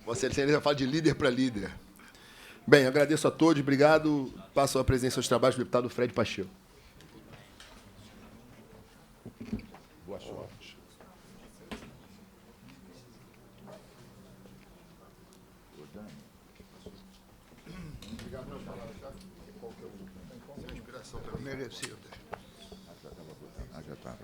Vossa Excelência fala de líder para líder. Bem, agradeço a todos, obrigado. Passo a presidência aos trabalhos do deputado Fred Pacheco. Boa sorte. Merecido. Já estava.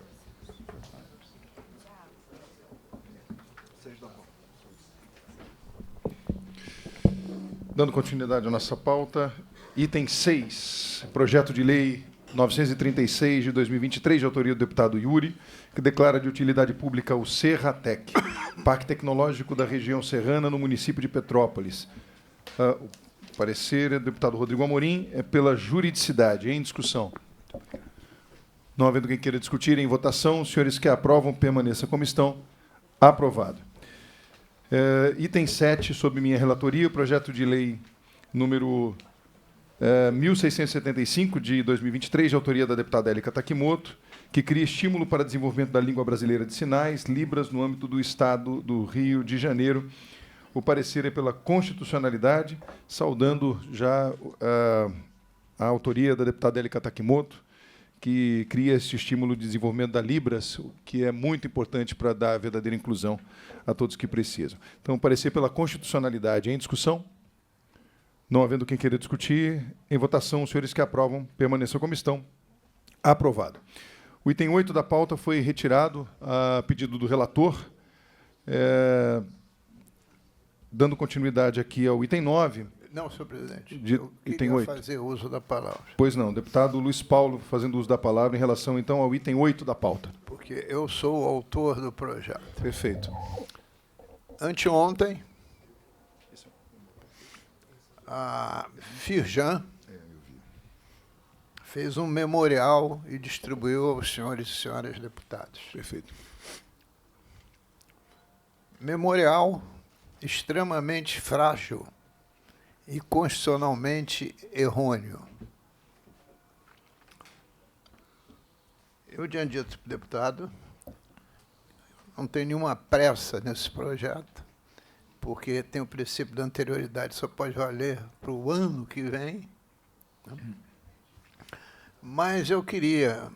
Dando continuidade à nossa pauta, item 6, projeto de lei 936 de 2023, de autoria do deputado Yuri, que declara de utilidade pública o Serratec, Parque Tecnológico da região serrana, no município de Petrópolis. O parecer é do deputado Rodrigo Amorim, é pela juridicidade. Em discussão. Não havendo quem queira discutir, em votação, os senhores que aprovam, permaneçam como estão. Aprovado. Item 7, sob minha relatoria, o projeto de lei número 1675, de 2023, de autoria da deputada Élica Takimoto, que cria estímulo para desenvolvimento da língua brasileira de sinais, Libras, no âmbito do Estado do Rio de Janeiro. O parecer é pela constitucionalidade, saudando já a autoria da deputada Élica Takimoto, que cria esse estímulo de desenvolvimento da Libras, que é muito importante para dar a verdadeira inclusão a todos que precisam. Então, parecer pela constitucionalidade em discussão. Não havendo quem queira discutir, em votação, os senhores que aprovam permaneçam como estão. Aprovado. O item 8 da pauta foi retirado a pedido do relator. Dando continuidade aqui ao item 9. Não, senhor presidente. Eu queria fazer uso da palavra. Pois não. Deputado Luiz Paulo fazendo uso da palavra em relação, então, ao item 8 da pauta. Porque eu sou o autor do projeto. Perfeito. Anteontem, a Firjan fez um memorial e distribuiu aos senhores e senhoras deputados. Perfeito. Memorial extremamente frágil e constitucionalmente errôneo. Eu tinha dito, deputado, não tem nenhuma pressa nesse projeto, porque tem o princípio da anterioridade, só pode valer para o ano que vem. Mas eu queria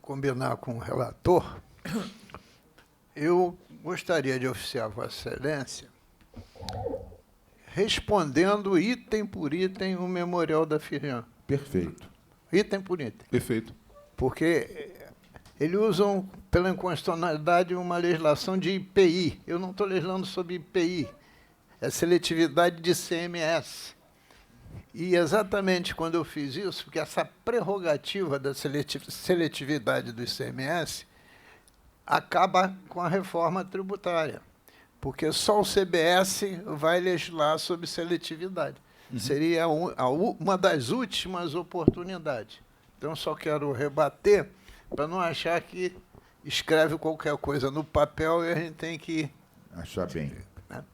combinar com o relator. Eu gostaria de oficiar Vossa Excelência respondendo item por item o memorial da Firjan. Perfeito. Item por item. Perfeito. Porque eles usam, pela inconstitucionalidade, uma legislação de IPI. Eu não estou legislando sobre IPI. É seletividade de CMS. E exatamente quando eu fiz isso, porque essa prerrogativa da seletividade do ICMS acaba com a reforma tributária, porque só o CBS vai legislar sobre seletividade. Seria uma das últimas oportunidades. Então, só quero rebater para não achar que escreve qualquer coisa no papel e a gente tem que... Achar bem. Né?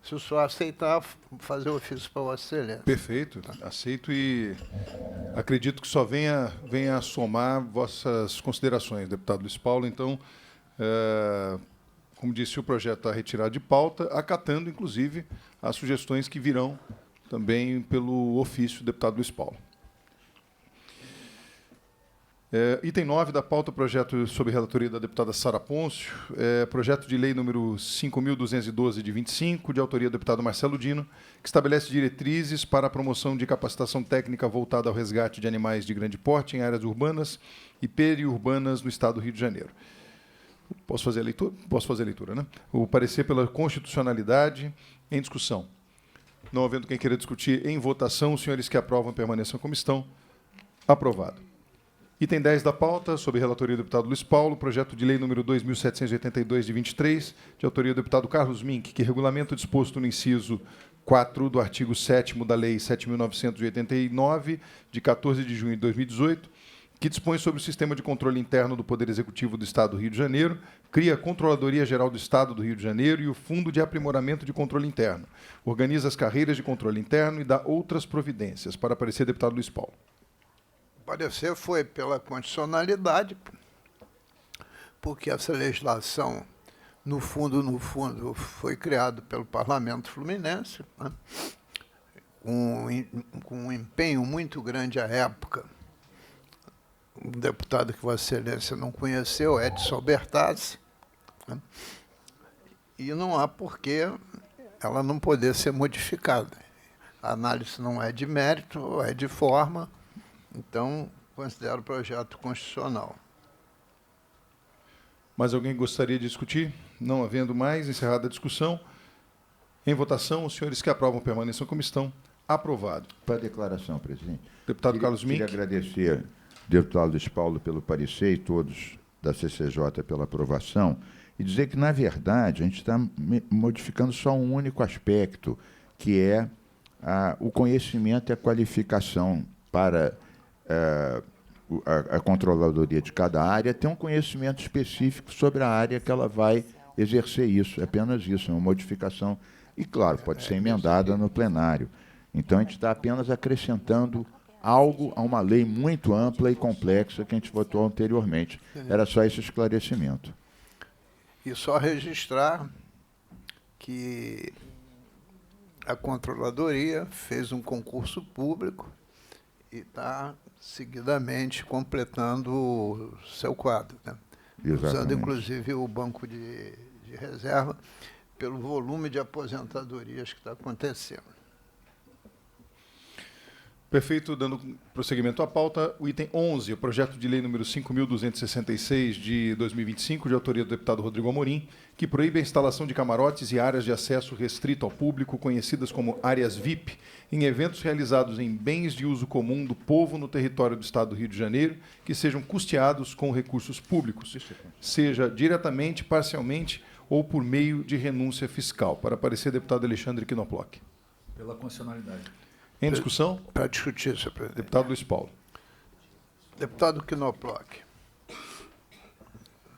Se o senhor aceitar, fazer o ofício para Vossa Excelência. Perfeito, aceito e acredito que só venha a somar vossas considerações, deputado Luiz Paulo. Então, como disse, o projeto está retirado de pauta, acatando, inclusive, as sugestões que virão também pelo ofício do deputado Luiz Paulo. Item 9 da pauta, projeto sob relatoria da deputada Sara Pôncio, projeto de lei número 5.212 de 25, de autoria do deputado Marcelo Dino, que estabelece diretrizes para a promoção de capacitação técnica voltada ao resgate de animais de grande porte em áreas urbanas e periurbanas no estado do Rio de Janeiro. Posso fazer a leitura? Posso fazer a leitura, né? O parecer pela constitucionalidade em discussão. Não havendo quem queira discutir em votação, os senhores que aprovam permaneçam como estão. Aprovado. Item 10 da pauta, sob relatoria do deputado Luiz Paulo, projeto de lei número 2.782, de 23, de autoria do deputado Carlos Mink, que regulamenta o disposto no inciso 4 do artigo 7º da Lei 7.989, de 14 de junho de 2018, que dispõe sobre o sistema de controle interno do Poder Executivo do Estado do Rio de Janeiro, cria a Controladoria Geral do Estado do Rio de Janeiro e o Fundo de Aprimoramento de Controle Interno, organiza as carreiras de controle interno e dá outras providências. Para parecer, deputado Luiz Paulo. O parecer foi pela condicionalidade, porque essa legislação, no fundo, foi criada pelo Parlamento Fluminense, né, com um empenho muito grande à época. Um deputado que Vossa Excelência não conheceu, Edson Bertazzi, né, e não há por que ela não poder ser modificada. A análise não é de mérito, é de forma. Então, considero o projeto constitucional. Mais alguém gostaria de discutir? Não havendo mais, encerrada a discussão. Em votação, os senhores que aprovam permaneçam como estão. Aprovado. Para a declaração, presidente. Deputado Carlos Mink. Queria agradecer ao deputado Luiz Paulo pelo parecer e todos da CCJ pela aprovação e dizer que, na verdade, a gente está modificando só um único aspecto, que é o conhecimento e a qualificação para a controladoria de cada área ter um conhecimento específico sobre a área que ela vai exercer isso. É apenas isso, é uma modificação. E, claro, pode ser emendada no plenário. Então, a gente está apenas acrescentando algo a uma lei muito ampla e complexa que a gente votou anteriormente. Era só esse esclarecimento. E só registrar que a Controladoria fez um concurso público e está seguidamente completando o seu quadro, né? Usando, inclusive, o banco de reserva pelo volume de aposentadorias que está acontecendo. Perfeito, dando prosseguimento à pauta, o item 11, o projeto de lei número 5.266 de 2025, de autoria do deputado Rodrigo Amorim, que proíbe a instalação de camarotes e áreas de acesso restrito ao público, conhecidas como áreas VIP, em eventos realizados em bens de uso comum do povo no território do Estado do Rio de Janeiro, que sejam custeados com recursos públicos, seja diretamente, parcialmente ou por meio de renúncia fiscal. Para parecer, deputado Alexandre Knoploch. Pela constitucionalidade. Em discussão? Para discutir, senhor presidente. Deputado Luiz Paulo. Deputado Knoploch,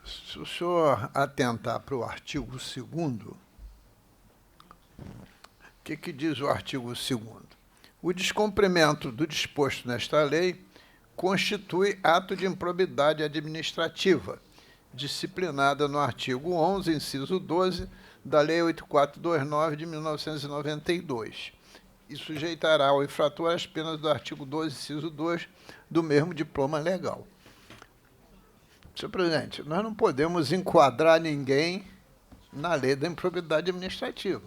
se o senhor atentar para o artigo 2º, o que diz o artigo 2º? O descumprimento do disposto nesta lei constitui ato de improbidade administrativa, disciplinada no artigo 11, inciso 12, da Lei 8429 de 1992, e sujeitará ao infrator as penas do artigo 12, inciso 2, do mesmo diploma legal. Senhor presidente, nós não podemos enquadrar ninguém na lei da improbidade administrativa.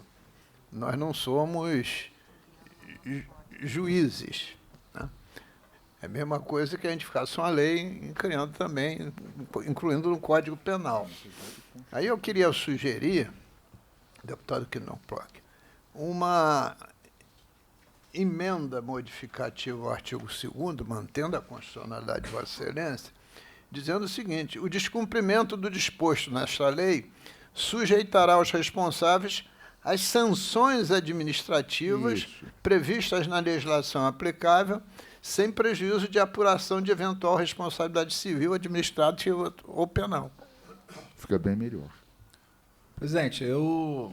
Nós não somos juízes, né? É a mesma coisa que a gente ficasse uma lei criando também, incluindo no Código Penal. Aí eu queria sugerir, deputado Knoploch, uma emenda modificativa ao artigo 2º, mantendo a constitucionalidade de Vossa Excelência, dizendo o seguinte: o descumprimento do disposto nesta lei sujeitará os responsáveis as sanções administrativas previstas na legislação aplicável, sem prejuízo de apuração de eventual responsabilidade civil, administrativa ou penal. Fica bem melhor. Presidente, eu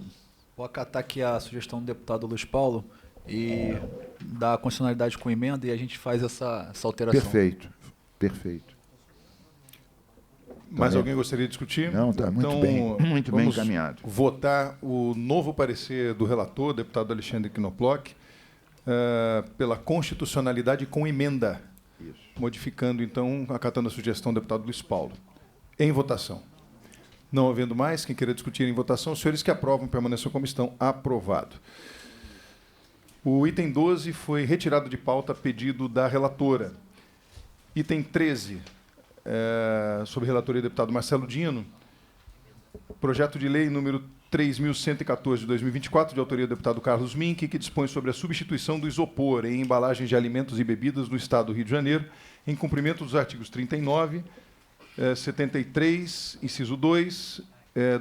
vou acatar aqui a sugestão do deputado Luiz Paulo e dar constitucionalidade com emenda e a gente faz essa alteração. Perfeito, perfeito. Mais bem. alguém gostaria de discutir? Não, está muito Então, bem, muito bem vamos encaminhado. votar o novo parecer do relator, deputado Alexandre Knoploch, pela constitucionalidade com emenda. Isso. Modificando, então, acatando a sugestão do deputado Luiz Paulo. Em votação. Não havendo mais, quem queira discutir em votação, os senhores que aprovam permaneçam como estão. Aprovado. O item 12 foi retirado de pauta a pedido da relatora. Item 13, sob relatoria do deputado Marcelo Dino, projeto de lei número 3.114 de 2024, de autoria do deputado Carlos Mink, que dispõe sobre a substituição do isopor em embalagens de alimentos e bebidas no Estado do Rio de Janeiro, em cumprimento dos artigos 39, 73, inciso 2,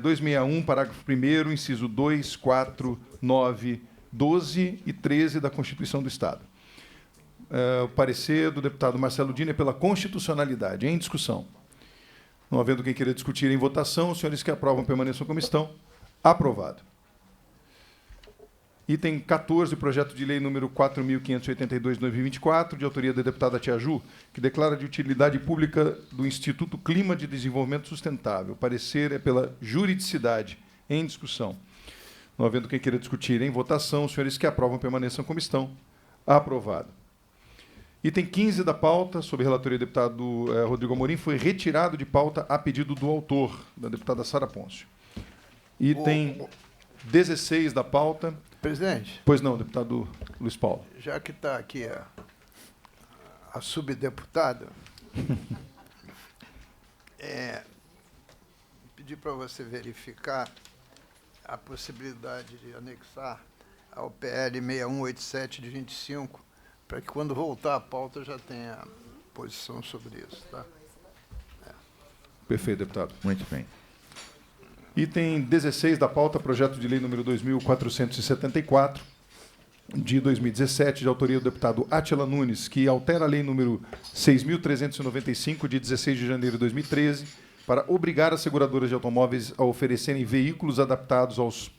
261, parágrafo 1º, inciso 2, 4, 9, 12 e 13 da Constituição do Estado. O parecer do deputado Marcelo Dino é pela constitucionalidade. Em discussão. Não havendo quem queira discutir em votação, os senhores que aprovam permaneçam como estão. Aprovado. Item 14, projeto de lei número 4.582 de 2024, de autoria da deputada Tia Ju, que declara de utilidade pública do Instituto Clima de Desenvolvimento Sustentável. O parecer é pela juridicidade. Em discussão. Não havendo quem queira discutir em votação, os senhores que aprovam permaneçam como estão. Aprovado. Item 15 da pauta, sob relatoria do deputado Rodrigo Amorim, foi retirado de pauta a pedido do autor, da deputada Sara Pôncio. Item 16 da pauta. Presidente. Pois não, deputado Luiz Paulo. Já que está aqui a subdeputada, pedir para você verificar a possibilidade de anexar ao PL 6187 de 25, para que quando voltar à pauta já tenha posição sobre isso. Tá? Perfeito, deputado. Muito bem. Item 16 da pauta, projeto de lei número 2.474, de 2017, de autoria do deputado Átila Nunes, que altera a lei número 6.395, de 16 de janeiro de 2013, para obrigar as seguradoras de automóveis a oferecerem veículos adaptados aos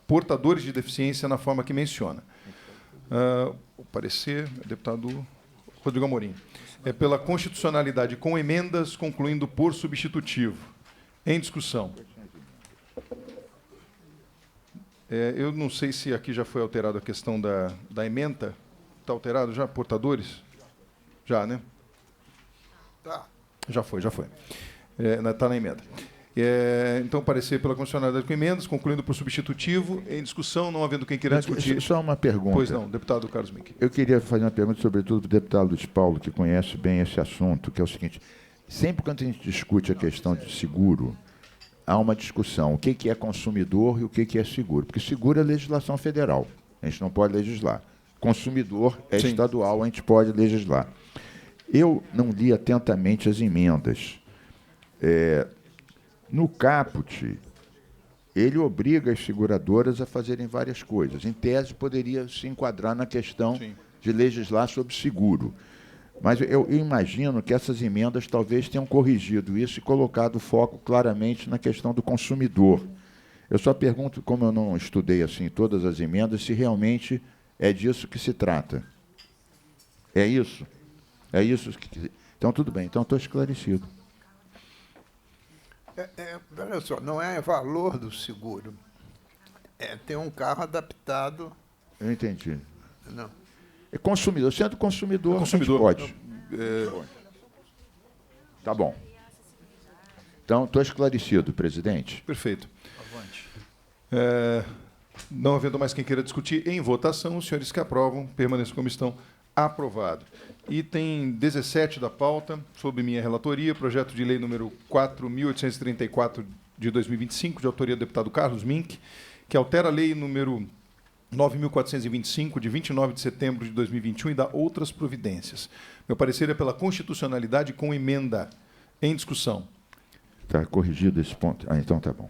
portadores de deficiência na forma que menciona. O parecer, deputado Rodrigo Amorim. É pela constitucionalidade com emendas, concluindo por substitutivo. Em discussão. Eu não sei se aqui já foi alterada a questão da ementa. Está alterado já? Portadores? Já, né? Tá. Já foi. Está na emenda. Então, parecer pela constitucionalidade com emendas, concluindo por substitutivo. Em discussão, não havendo quem queira discutir. Só uma pergunta. Pois não, deputado Carlos Mink. Eu queria fazer uma pergunta, sobretudo, para o deputado Luiz Paulo, que conhece bem esse assunto, que é o seguinte: sempre quando a gente discute a questão de seguro, há uma discussão, o que é consumidor e o que é seguro. Porque seguro é legislação federal, a gente não pode legislar. Consumidor é Sim. estadual, a gente pode legislar. Eu não li atentamente as emendas. No caput, ele obriga as seguradoras a fazerem várias coisas. Em tese, poderia se enquadrar na questão Sim. de legislar sobre seguro. Mas eu imagino que essas emendas talvez tenham corrigido isso e colocado o foco claramente na questão do consumidor. Eu só pergunto, como eu não estudei assim todas as emendas, se realmente é disso que se trata. É isso? É isso que... Então, tudo bem. Então, estou esclarecido. Olha só, não é valor do seguro. É ter um carro adaptado. Eu entendi. Não. É consumidor. Sendo consumidor, Consumidor. a gente pode. Tá bom. Então, estou esclarecido, presidente. Perfeito. Avante. Não havendo mais quem queira discutir, em votação, os senhores que aprovam permaneçam como estão. Aprovado. Item 17 da pauta, sob minha relatoria, projeto de lei número 4.834 de 2025, de autoria do deputado Carlos Mink, que altera a lei número 9.425, de 29 de setembro de 2021 e dá outras providências. Meu parecer é pela constitucionalidade com emenda. Em discussão. Está corrigido esse ponto? Ah, então tá bom.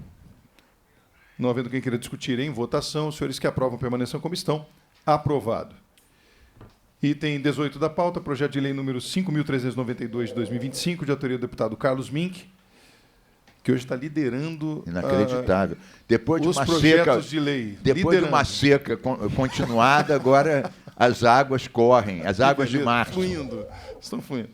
Não havendo quem queira discutir, em votação. Os senhores que aprovam permaneçam como estão. Aprovado. Item 18 da pauta, projeto de lei número 5.392 de 2025, de autoria do deputado Carlos Mink, que hoje está liderando Inacreditável. Depois de os uma projetos seca, de lei. depois de uma seca continuada, agora as águas correm, as águas de março. Fluindo. Estão fluindo.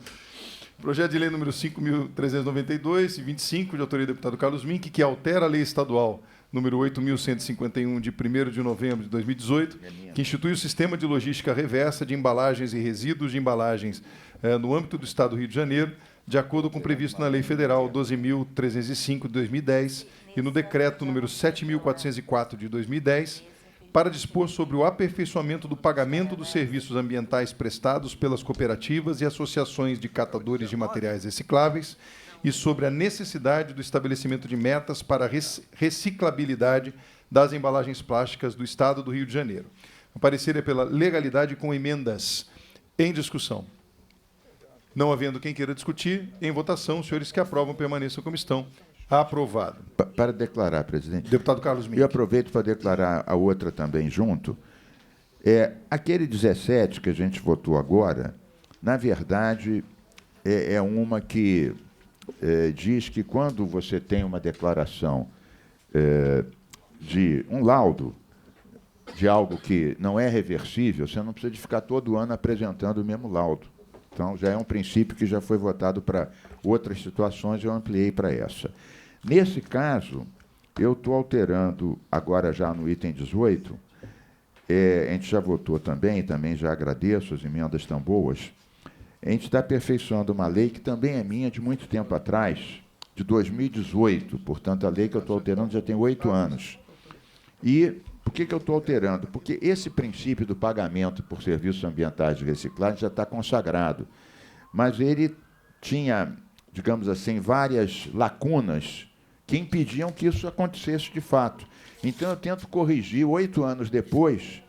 Projeto de lei número 5.392 de 25, de autoria do deputado Carlos Mink, que altera a lei estadual número 8.151, de 1º de novembro de 2018, que institui o sistema de logística reversa de embalagens e resíduos de embalagens no âmbito do Estado do Rio de Janeiro, de acordo com o previsto na Lei Federal 12.305, de 2010, e no Decreto número 7.404, de 2010, para dispor sobre o aperfeiçoamento do pagamento dos serviços ambientais prestados pelas cooperativas e associações de catadores de materiais recicláveis e sobre a necessidade do estabelecimento de metas para a reciclabilidade das embalagens plásticas do Estado do Rio de Janeiro. O parecer é pela legalidade com emendas. Em discussão. Não havendo quem queira discutir, em votação, os senhores que aprovam permaneçam como estão. Aprovado. Para declarar, presidente. Deputado Carlos Mink. Eu aproveito para declarar a outra também junto. Aquele 17 que a gente votou agora, na verdade, é uma que diz que quando você tem uma declaração de um laudo de algo que não é reversível, você não precisa de ficar todo ano apresentando o mesmo laudo. Então, já é um princípio que já foi votado para outras situações, eu ampliei para essa. Nesse caso, eu estou alterando, agora já no item 18, a gente já votou também já agradeço, as emendas tão boas, a gente está aperfeiçoando uma lei que também é minha de muito tempo atrás, de 2018, portanto, a lei que eu estou alterando já tem 8 anos. E por que eu estou alterando? Porque esse princípio do pagamento por serviços ambientais de reciclagem já está consagrado, mas ele tinha, digamos assim, várias lacunas que impediam que isso acontecesse de fato. Então, eu tento corrigir, 8 anos depois,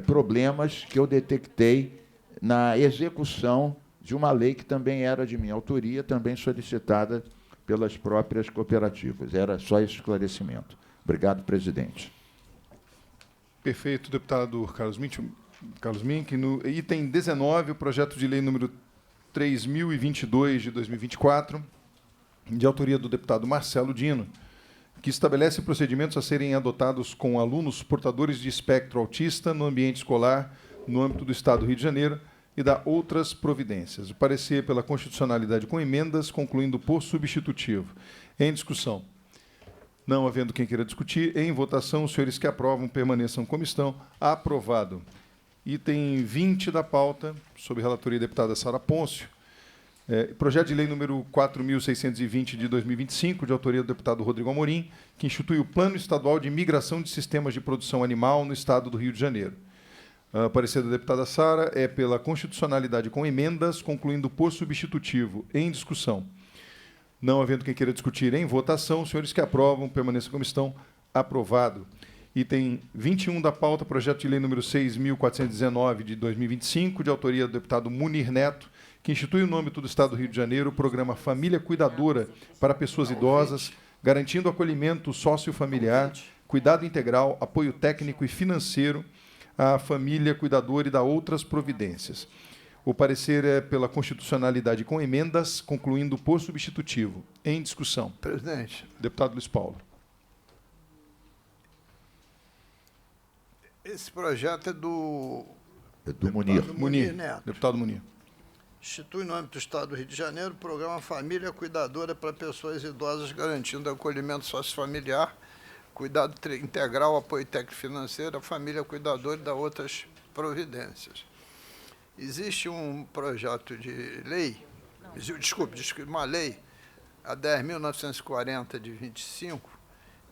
problemas que eu detectei na execução de uma lei que também era de minha autoria, também solicitada pelas próprias cooperativas. Era só esse esclarecimento. Obrigado, presidente. Perfeito, deputado Carlos Mink. No item 19, o projeto de lei número 3.022, de 2024, de autoria do deputado Marcelo Dino, que estabelece procedimentos a serem adotados com alunos portadores de espectro autista no ambiente escolar, no âmbito do Estado do Rio de Janeiro, e dá outras providências. O parecer pela constitucionalidade com emendas, concluindo por substitutivo. Em discussão. Não havendo quem queira discutir, em votação, os senhores que aprovam permaneçam como estão. Aprovado. Item 20 da pauta, sob relatoria da deputada Sara Pôncio, projeto de lei número 4.620, de 2025, de autoria do deputado Rodrigo Amorim, que institui o Plano Estadual de Migração de Sistemas de Produção Animal no Estado do Rio de Janeiro. O parecer da deputada Sara é pela constitucionalidade com emendas, concluindo por substitutivo. Em discussão. Não havendo quem queira discutir, em votação, os senhores que aprovam permaneçam como estão. Aprovado. Item 21 da pauta, projeto de lei número 6.419, de 2025, de autoria do deputado Munir Neto, que institui no âmbito do Estado do Rio de Janeiro o programa Família Cuidadora para pessoas idosas, garantindo acolhimento sociofamiliar, cuidado integral, apoio técnico e financeiro à família cuidadora e dá outras providências. O parecer é pela constitucionalidade com emendas, concluindo por substitutivo. Em discussão. Presidente. Deputado Luiz Paulo. Esse projeto é do Munir. Neto. Deputado Munir. Institui no âmbito do Estado do Rio de Janeiro o programa Família Cuidadora para pessoas idosas, garantindo acolhimento sociofamiliar, cuidado integral, apoio técnico financeiro, a família cuidadora e dá outras providências. Existe um projeto de lei, desculpe, uma lei, a 10.940, de 25,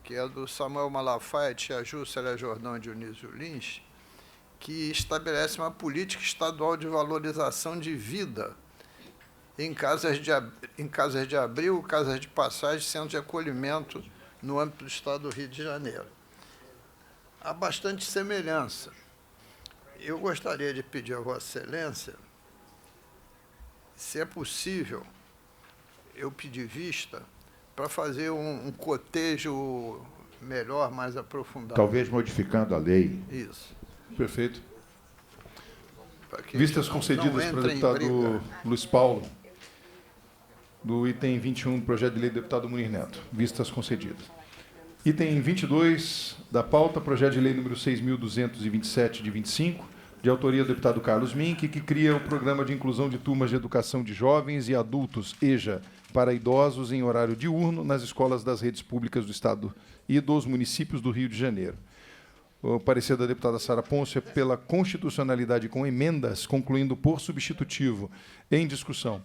que é do Samuel Malafaia, Tia Ju, Célia Jordão e Dionísio Lins, que estabelece uma política estadual de valorização de vida em casas de abrigo, casas de passagem, centros de acolhimento no âmbito do Estado do Rio de Janeiro. Há bastante semelhança. Eu gostaria de pedir a Vossa Excelência, se é possível, eu pedir vista para fazer um cotejo melhor, mais aprofundado. Talvez modificando a lei. Isso. Perfeito. Para que Vistas não concedidas para o entrem em deputado briga. Luiz Paulo, do item 21 do projeto de lei do deputado Munir Neto. Vistas concedidas. Item 22 da pauta, projeto de lei número 6.227, de 25, de autoria do deputado Carlos Mink, que cria o Programa de Inclusão de Turmas de Educação de Jovens e Adultos, EJA, para idosos em horário diurno nas escolas das redes públicas do Estado e dos municípios do Rio de Janeiro. O parecer da deputada Sara Pôncio é pela constitucionalidade com emendas, concluindo por substitutivo. Em discussão.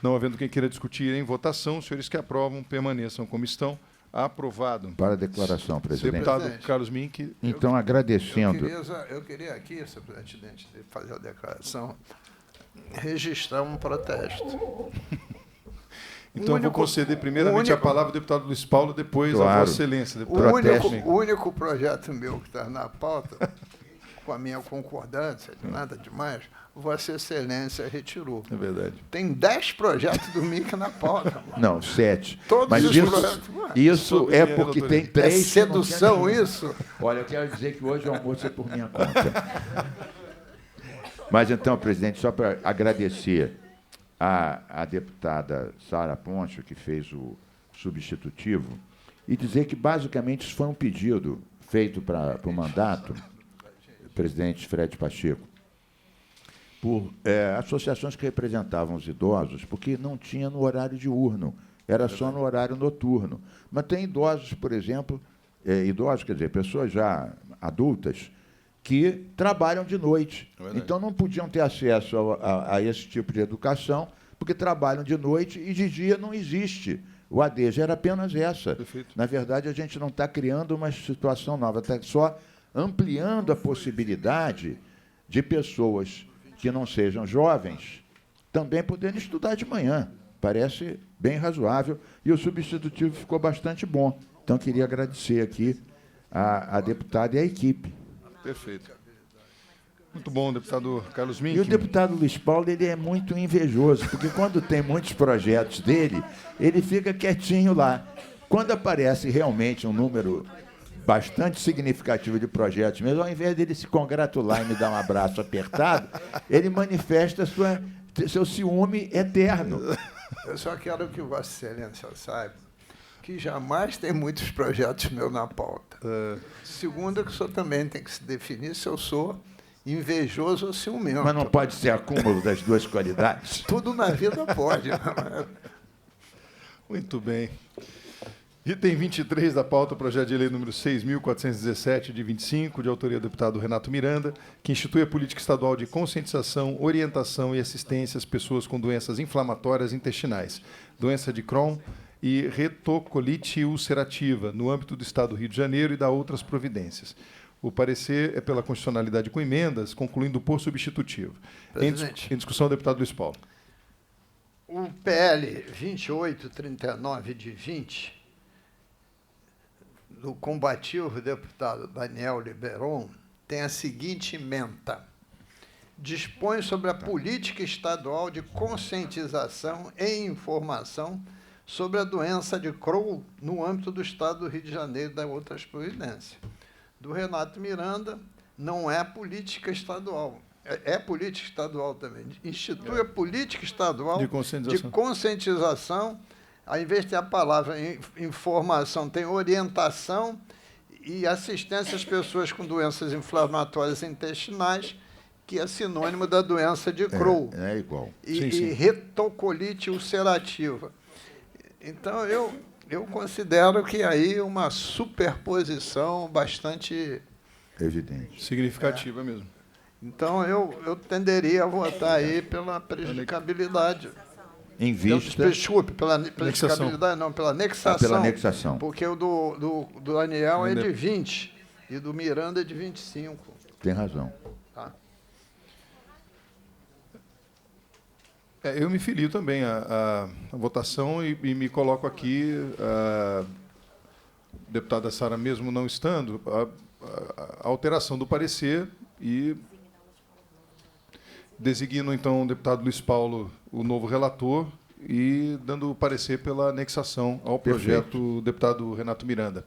Não havendo quem queira discutir em votação, os senhores que aprovam permaneçam como estão. Aprovado. Para a declaração, presidente. Deputado Presidente. Carlos Mink. Então, agradecendo. Eu queria aqui, senhor presidente, de fazer a declaração, registrar um protesto. Então, eu vou conceder primeiramente a palavra ao deputado Luiz Paulo, depois Claro. a Vossa Excelência. O Deputado Protesto. único projeto meu que está na pauta, com a minha concordância, nada demais, Vossa Excelência retirou. É verdade. Tem 10 projetos do MIC na pauta. mano. Não, 7. Todos Mas os isso, projetos. isso Sobre é quem é, porque doutor? tem É 3. sedução isso? Olha, eu quero dizer que hoje o almoço é por minha conta. Mas então, presidente, só para agradecer à deputada Sara Pôncio, que fez o substitutivo, e dizer que, basicamente, isso foi um pedido feito para o mandato, presidente Fred Pacheco, por associações que representavam os idosos, porque não tinha no horário diurno, era só no horário noturno. Mas tem idosos, por exemplo, idosos, quer dizer, pessoas já adultas, que trabalham de noite. Então, não podiam ter acesso a esse tipo de educação, porque trabalham de noite e de dia não existe. O ADEJA era apenas essa. Perfeito. Na verdade, a gente não está criando uma situação nova, está só ampliando a possibilidade de pessoas que não sejam jovens também poderem estudar de manhã. Parece bem razoável e o substitutivo ficou bastante bom. Então, queria agradecer aqui à deputada e à equipe. Perfeito. Muito bom, deputado Carlos Mink. E o deputado Luiz Paulo, ele é muito invejoso, porque quando tem muitos projetos dele, ele fica quietinho lá. Quando aparece realmente um número bastante significativo de projetos mesmo, ao invés dele se congratular e me dar um abraço apertado, ele manifesta seu ciúme eterno. Eu só quero que Vossa Excelência saiba que jamais tem muitos projetos meus na pauta. Segundo, que o senhor também tem que se definir se eu sou invejoso ou ciumento. Mas não pode ser acúmulo das duas qualidades? Tudo na vida pode. Muito bem. Item 23 da pauta, projeto de lei número 6.417, de 25, de autoria do deputado Renato Miranda, que institui a política estadual de conscientização, orientação e assistência às pessoas com doenças inflamatórias intestinais, doença de Crohn e retocolite ulcerativa, no âmbito do Estado do Rio de Janeiro e da outras providências. O parecer é pela constitucionalidade com emendas, concluindo por substitutivo. Em discussão, o deputado Luiz Paulo. O PL 2839 de 20, do combativo deputado Daniel Liberon, tem a seguinte ementa. Dispõe sobre a política estadual de conscientização e informação sobre a doença de Crohn no âmbito do Estado do Rio de Janeiro e das outras providências. Do Renato Miranda, não é política estadual. É política estadual também. Institui a política estadual De conscientização. de conscientização. Ao invés de ter a palavra informação, tem orientação e assistência às pessoas com doenças inflamatórias intestinais, que é sinônimo da doença de Crohn. É igual. E retocolite ulcerativa. Então, eu considero que aí uma superposição bastante Evidente. Significativa mesmo. Então, eu tenderia a votar aí pela prejudicabilidade. Em vista... Desculpe, pela prejudicabilidade, não, pela anexação. Pela anexação. Porque o do Daniel é de 20 e do Miranda é de 25. Tem razão. Tá? Eu me filio também à votação e me coloco aqui, a deputada Sara, mesmo não estando, a alteração do parecer e designo, então, o deputado Luiz Paulo, o novo relator, e dando o parecer pela anexação ao projeto do deputado Renato Miranda.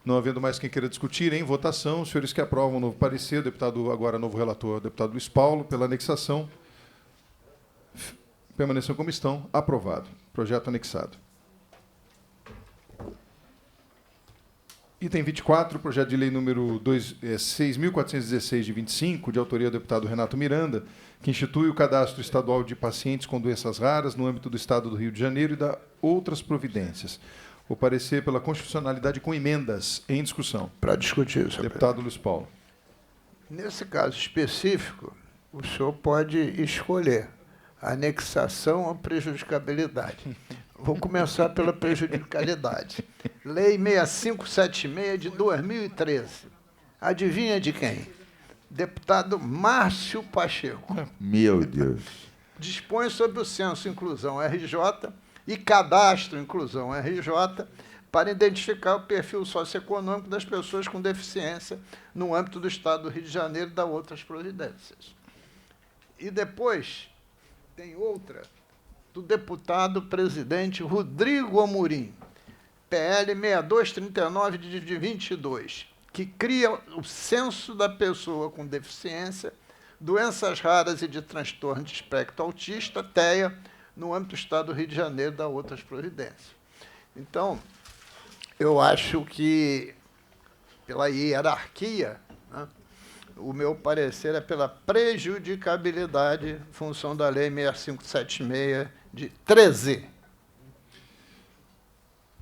Não havendo mais quem queira discutir, em votação, os senhores que aprovam o novo parecer, o deputado, agora novo relator, o deputado Luiz Paulo, pela anexação, permaneçam como estão. Aprovado. Projeto anexado. Item 24, projeto de lei número 6.416, de 25, de autoria do deputado Renato Miranda, que institui o cadastro estadual de pacientes com doenças raras no âmbito do Estado do Rio de Janeiro e da outras providências. O parecer pela constitucionalidade com emendas em discussão. Para discutir, senhor Deputado Luiz Paulo. Nesse caso específico, o senhor pode escolher anexação ou prejudicabilidade. Vou começar pela prejudicabilidade. Lei 6576 de 2013. Adivinha de quem? Deputado Márcio Pacheco. Meu Deus. Dispõe sobre o censo Inclusão RJ e cadastro Inclusão RJ para identificar o perfil socioeconômico das pessoas com deficiência no âmbito do Estado do Rio de Janeiro e das outras providências. E depois tem outra do deputado presidente Rodrigo Amorim, PL 6239 de 22, que cria o censo da pessoa com deficiência, doenças raras e de transtorno de espectro autista, TEA, no âmbito do Estado do Rio de Janeiro e das outras providências. Então, eu acho que, pela hierarquia, né, o meu parecer é pela prejudicabilidade em função da Lei 6576 de 13.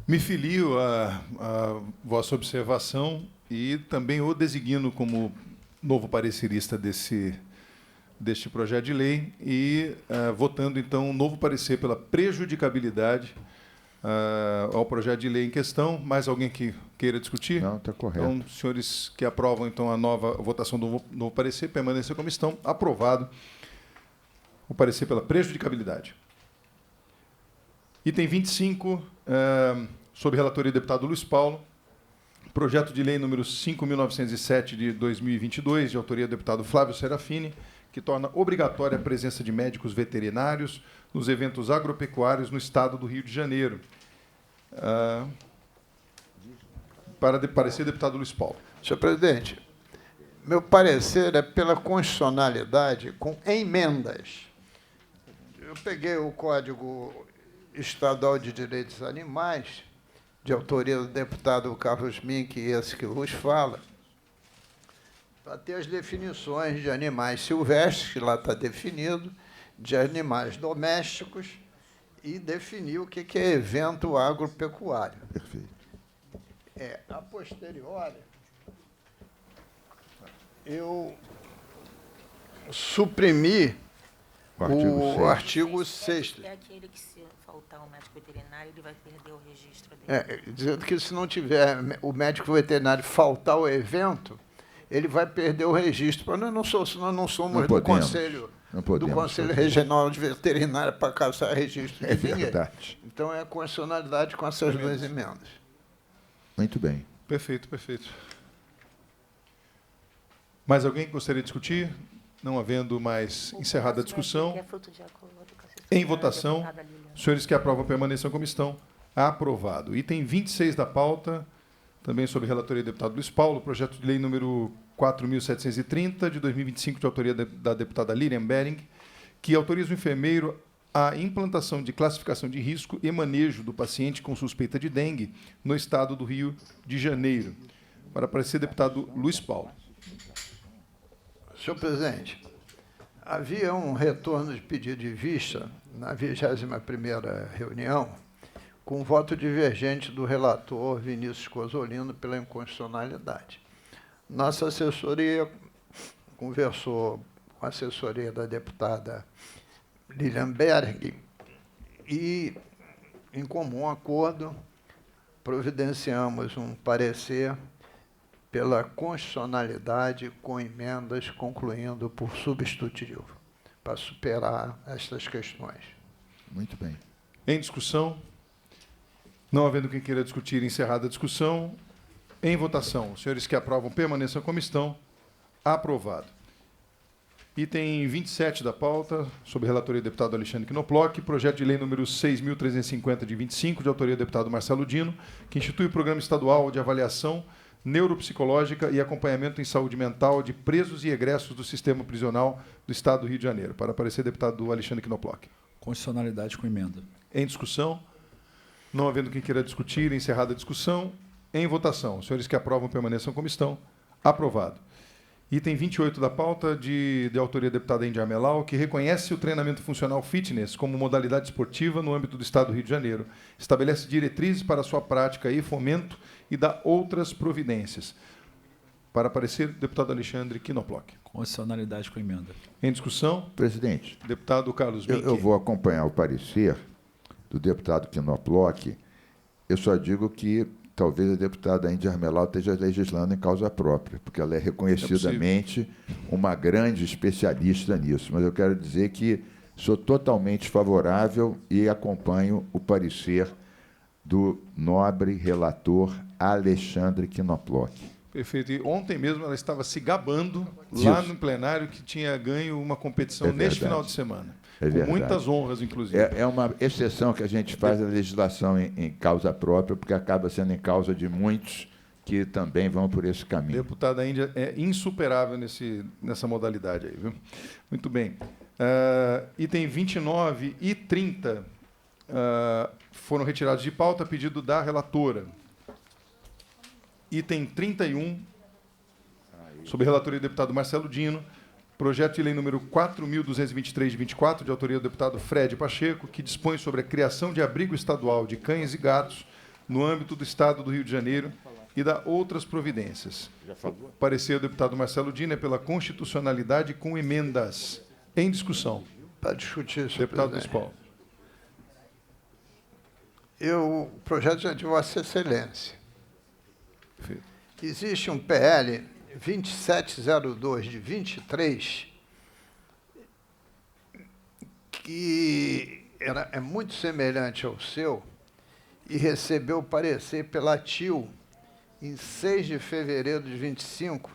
Me filio à vossa observação e também o designo como novo parecerista deste projeto de lei e votando, então, um novo parecer pela prejudicabilidade ao projeto de lei em questão. Mais alguém que queira discutir? Não, está correto. Então, senhores que aprovam, então, a nova votação do novo parecer, permaneçam como estão. Aprovado o parecer pela prejudicabilidade. Item 25, sob relatoria do deputado Luiz Paulo, projeto de lei número 5.907 de 2022, de autoria do deputado Flávio Serafini, que torna obrigatória a presença de médicos veterinários nos eventos agropecuários no Estado do Rio de Janeiro. Para parecer, deputado Luiz Paulo. Senhor presidente, meu parecer é pela constitucionalidade com emendas. Eu peguei o Código Estadual de Direitos Animais, de autoria do deputado Carlos Mink, esse que vos fala, para ter as definições de animais silvestres, que lá está definido, de animais domésticos, e definir o que é evento agropecuário. Perfeito. A posteriori, eu suprimi o artigo 6º. É aquele que, se faltar um médico veterinário, ele vai perder o registro dele. Dizendo que, se não tiver o médico veterinário faltar o evento, ele vai perder o registro. Nós não somos do Conselho Regional de Veterinária para caçar registro de ninguém. Verdade. Então, é a constitucionalidade com essas duas emendas. Muito bem. Perfeito, perfeito. Mais alguém que gostaria de discutir? Não havendo mais encerrada a discussão, em votação, os senhores que aprovam permaneçam como estão. Aprovado. Item 26 da pauta, também sob relatoria do deputado Luiz Paulo, projeto de lei número 4.730, de 2025, de autoria da deputada Lilian Bering, que autoriza o enfermeiro a implantação de classificação de risco e manejo do paciente com suspeita de dengue no Estado do Rio de Janeiro. Para aparecer, deputado Luiz Paulo. Senhor presidente, havia um retorno de pedido de vista na 21ª reunião, com voto divergente do relator Vinícius Cozzolino pela inconstitucionalidade. Nossa assessoria conversou com a assessoria da deputada Lilian Bering e, em comum acordo, providenciamos um parecer pela constitucionalidade com emendas, concluindo por substitutivo, para superar estas questões. Muito bem. Em discussão, não havendo quem queira discutir, encerrada a discussão, em votação, os senhores que aprovam permaneçam como estão. Aprovado. Item 27 da pauta, sob relatoria do deputado Alexandre Knoploch, projeto de lei número 6.350, de 25, de autoria do deputado Marcelo Dino, que institui o Programa Estadual de Avaliação Neuropsicológica e Acompanhamento em Saúde Mental de presos e egressos do Sistema Prisional do Estado do Rio de Janeiro. Para parecer, deputado Alexandre Knoploch. Constitucionalidade com emenda. Em discussão? Não havendo quem queira discutir, encerrada a discussão. Em votação. Os senhores que aprovam permaneçam como estão. Aprovado. Item 28 da pauta, de autoria da deputada Índia Amelau, que reconhece o treinamento funcional fitness como modalidade esportiva no âmbito do Estado do Rio de Janeiro. Estabelece diretrizes para sua prática e fomento e dá outras providências. Para parecer, deputado Alexandre Knoploch. Constitucionalidade com emenda. Em discussão? Presidente, Deputado Carlos Mink. eu vou acompanhar o parecer do deputado Knoploch. Eu só digo que talvez a deputada Índia Armelau esteja legislando em causa própria, porque ela é reconhecidamente uma grande especialista nisso. Mas eu quero dizer que sou totalmente favorável e acompanho o parecer do nobre relator Alexandre Knoploch. Perfeito. E ontem mesmo ela estava se gabando lá no plenário que tinha ganho uma competição neste final de semana. Com muitas honras, inclusive. É uma exceção que a gente faz da legislação em causa própria, porque acaba sendo em causa de muitos que também vão por esse caminho. Deputada Índia é insuperável nessa modalidade aí, viu? Muito bem. Item 29 e 30 foram retirados de pauta a pedido da relatora. Item 31, sob relatoria do deputado Marcelo Dino, projeto de lei número 4.223, de 24, de autoria do deputado Fred Pacheco, que dispõe sobre a criação de abrigo estadual de cães e gatos no âmbito do Estado do Rio de Janeiro e dá outras providências. Parecer do deputado Marcelo Dino é pela constitucionalidade com emendas. Em discussão. Para discutir, senhor Deputado presidente. Luiz Paulo. O projeto é de Vossa Excelência. Perfeito. Existe um PL 2702 de 23 que é muito semelhante ao seu e recebeu parecer pela TIL em 6 de fevereiro de 25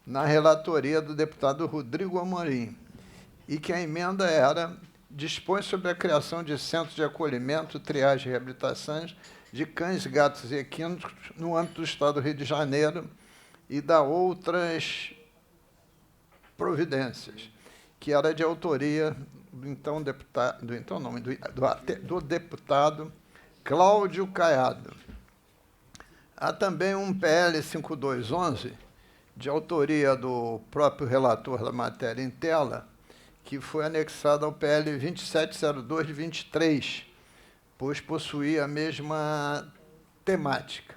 na relatoria do deputado Rodrigo Amorim, e que a emenda dispõe sobre a criação de centros de acolhimento, triagem e reabilitações de cães, gatos e equinos no âmbito do Estado do Rio de Janeiro e dá outras providências, que era de autoria do deputado Cláudio Caiado. Há também um PL 5211, de autoria do próprio relator da matéria em tela, que foi anexado ao PL 2702 de 23, pois possuía a mesma temática.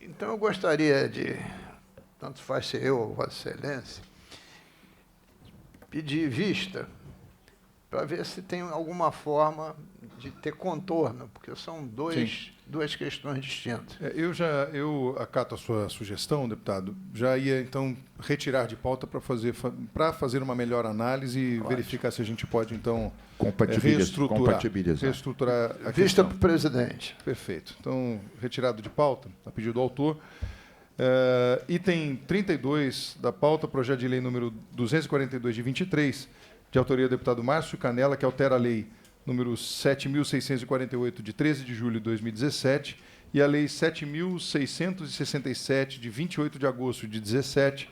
Então, eu gostaria de, tanto faz ser eu ou Vossa Excelência, pedir vista para ver se tem alguma forma de ter contorno, porque são duas questões distintas. Eu acato a sua sugestão, deputado. Já ia, então, retirar de pauta para fazer uma melhor análise e verificar se a gente pode, então, reestruturar a Vista para o presidente. Perfeito. Então, retirado de pauta, a pedido do autor. Item 32 da pauta, projeto de lei número 242 de 23, de autoria do deputado Márcio Canella, que altera a lei número 7.648, de 13 de julho de 2017, e a lei 7.667, de 28 de agosto de 2017,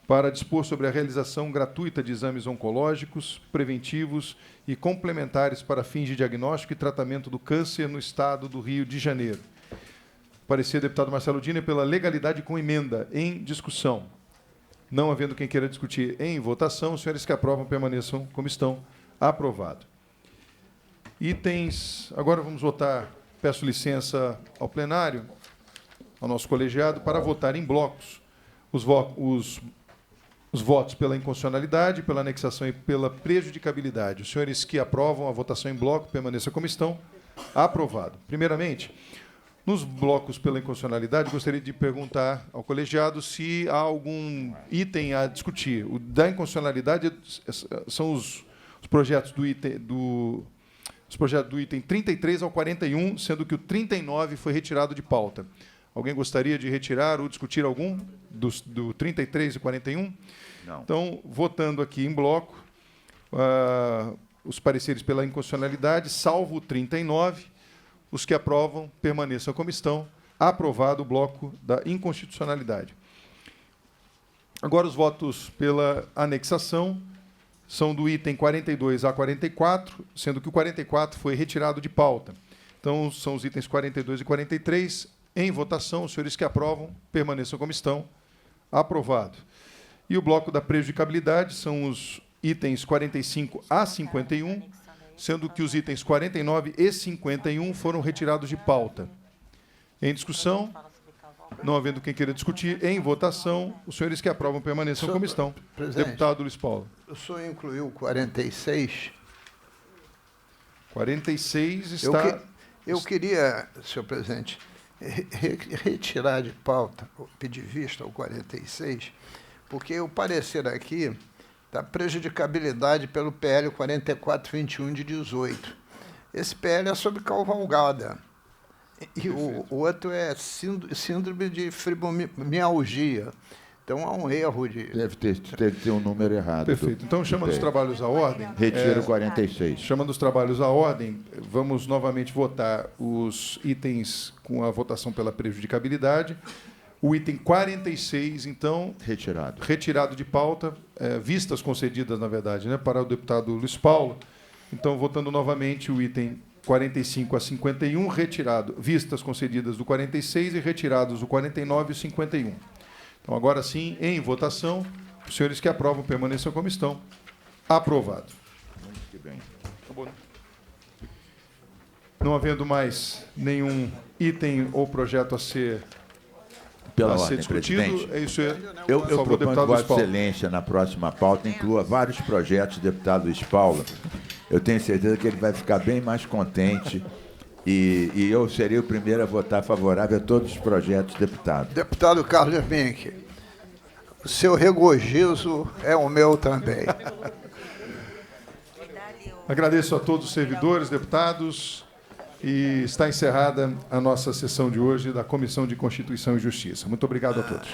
para dispor sobre a realização gratuita de exames oncológicos, preventivos e complementares para fins de diagnóstico e tratamento do câncer no Estado do Rio de Janeiro. Parecer do deputado Marcelo Dino é pela legalidade com emenda. Em discussão. Não havendo quem queira discutir em votação, os senhores que aprovam permaneçam como estão. Aprovado. Itens... Agora vamos votar. Peço licença ao plenário, ao nosso colegiado, para votar em blocos os votos pela inconstitucionalidade, pela anexação e pela prejudicabilidade. Os senhores que aprovam a votação em bloco, permaneçam como estão. Aprovado. Primeiramente, nos blocos pela inconstitucionalidade, gostaria de perguntar ao colegiado se há algum item a discutir. O da inconstitucionalidade são os projetos do item 33 ao 41, sendo que o 39 foi retirado de pauta. Alguém gostaria de retirar ou discutir algum do 33 e 41? Não. Então, votando aqui em bloco, os pareceres pela inconstitucionalidade, salvo o 39, os que aprovam permaneçam como estão. Aprovado o bloco da inconstitucionalidade. Agora, os votos pela anexação são do item 42 a 44, sendo que o 44 foi retirado de pauta. Então, são os itens 42 e 43. Em votação, os senhores que aprovam permaneçam como estão. Aprovado. E o bloco da prejudicabilidade são os itens 45 a 51, sendo que os itens 49 e 51 foram retirados de pauta. Em discussão, não havendo quem queira discutir, em votação, os senhores que aprovam permaneçam como estão. Presidente, Deputado Luiz Paulo. O senhor incluiu 46? 46 está... Eu queria, senhor presidente, retirar de pauta, pedir vista ao 46, porque o parecer aqui da prejudicabilidade pelo PL 4421 de 18. Esse PL é sobre cavalgada. E o outro é síndrome de fibromialgia. Então, há um erro de... Deve ter um número errado. Perfeito. Então, chamando os trabalhos à ordem... Retiro 46. Chamando os trabalhos à ordem, vamos novamente votar os itens com a votação pela prejudicabilidade. O item 46, então... Retirado de pauta. Vistas concedidas, na verdade, né, para o deputado Luiz Paulo. Então, votando novamente o item 45 a 51, retirado. Vistas concedidas do 46 e retirados do 49 e 51. Então, agora sim, em votação, os senhores que aprovam permaneçam como estão. Aprovado. Muito bem. Não havendo mais nenhum item ou projeto a ser discutido, presidente. é isso. Eu proponho que Vossa Excelência, na próxima pauta, inclua vários projetos do deputado Luiz Paulo. Eu tenho certeza que ele vai ficar bem mais contente e eu serei o primeiro a votar favorável a todos os projetos, deputado. Deputado Carlos Mink, o seu regozijo é o meu também. Agradeço a todos os servidores, deputados, e está encerrada a nossa sessão de hoje da Comissão de Constituição e Justiça. Muito obrigado a todos.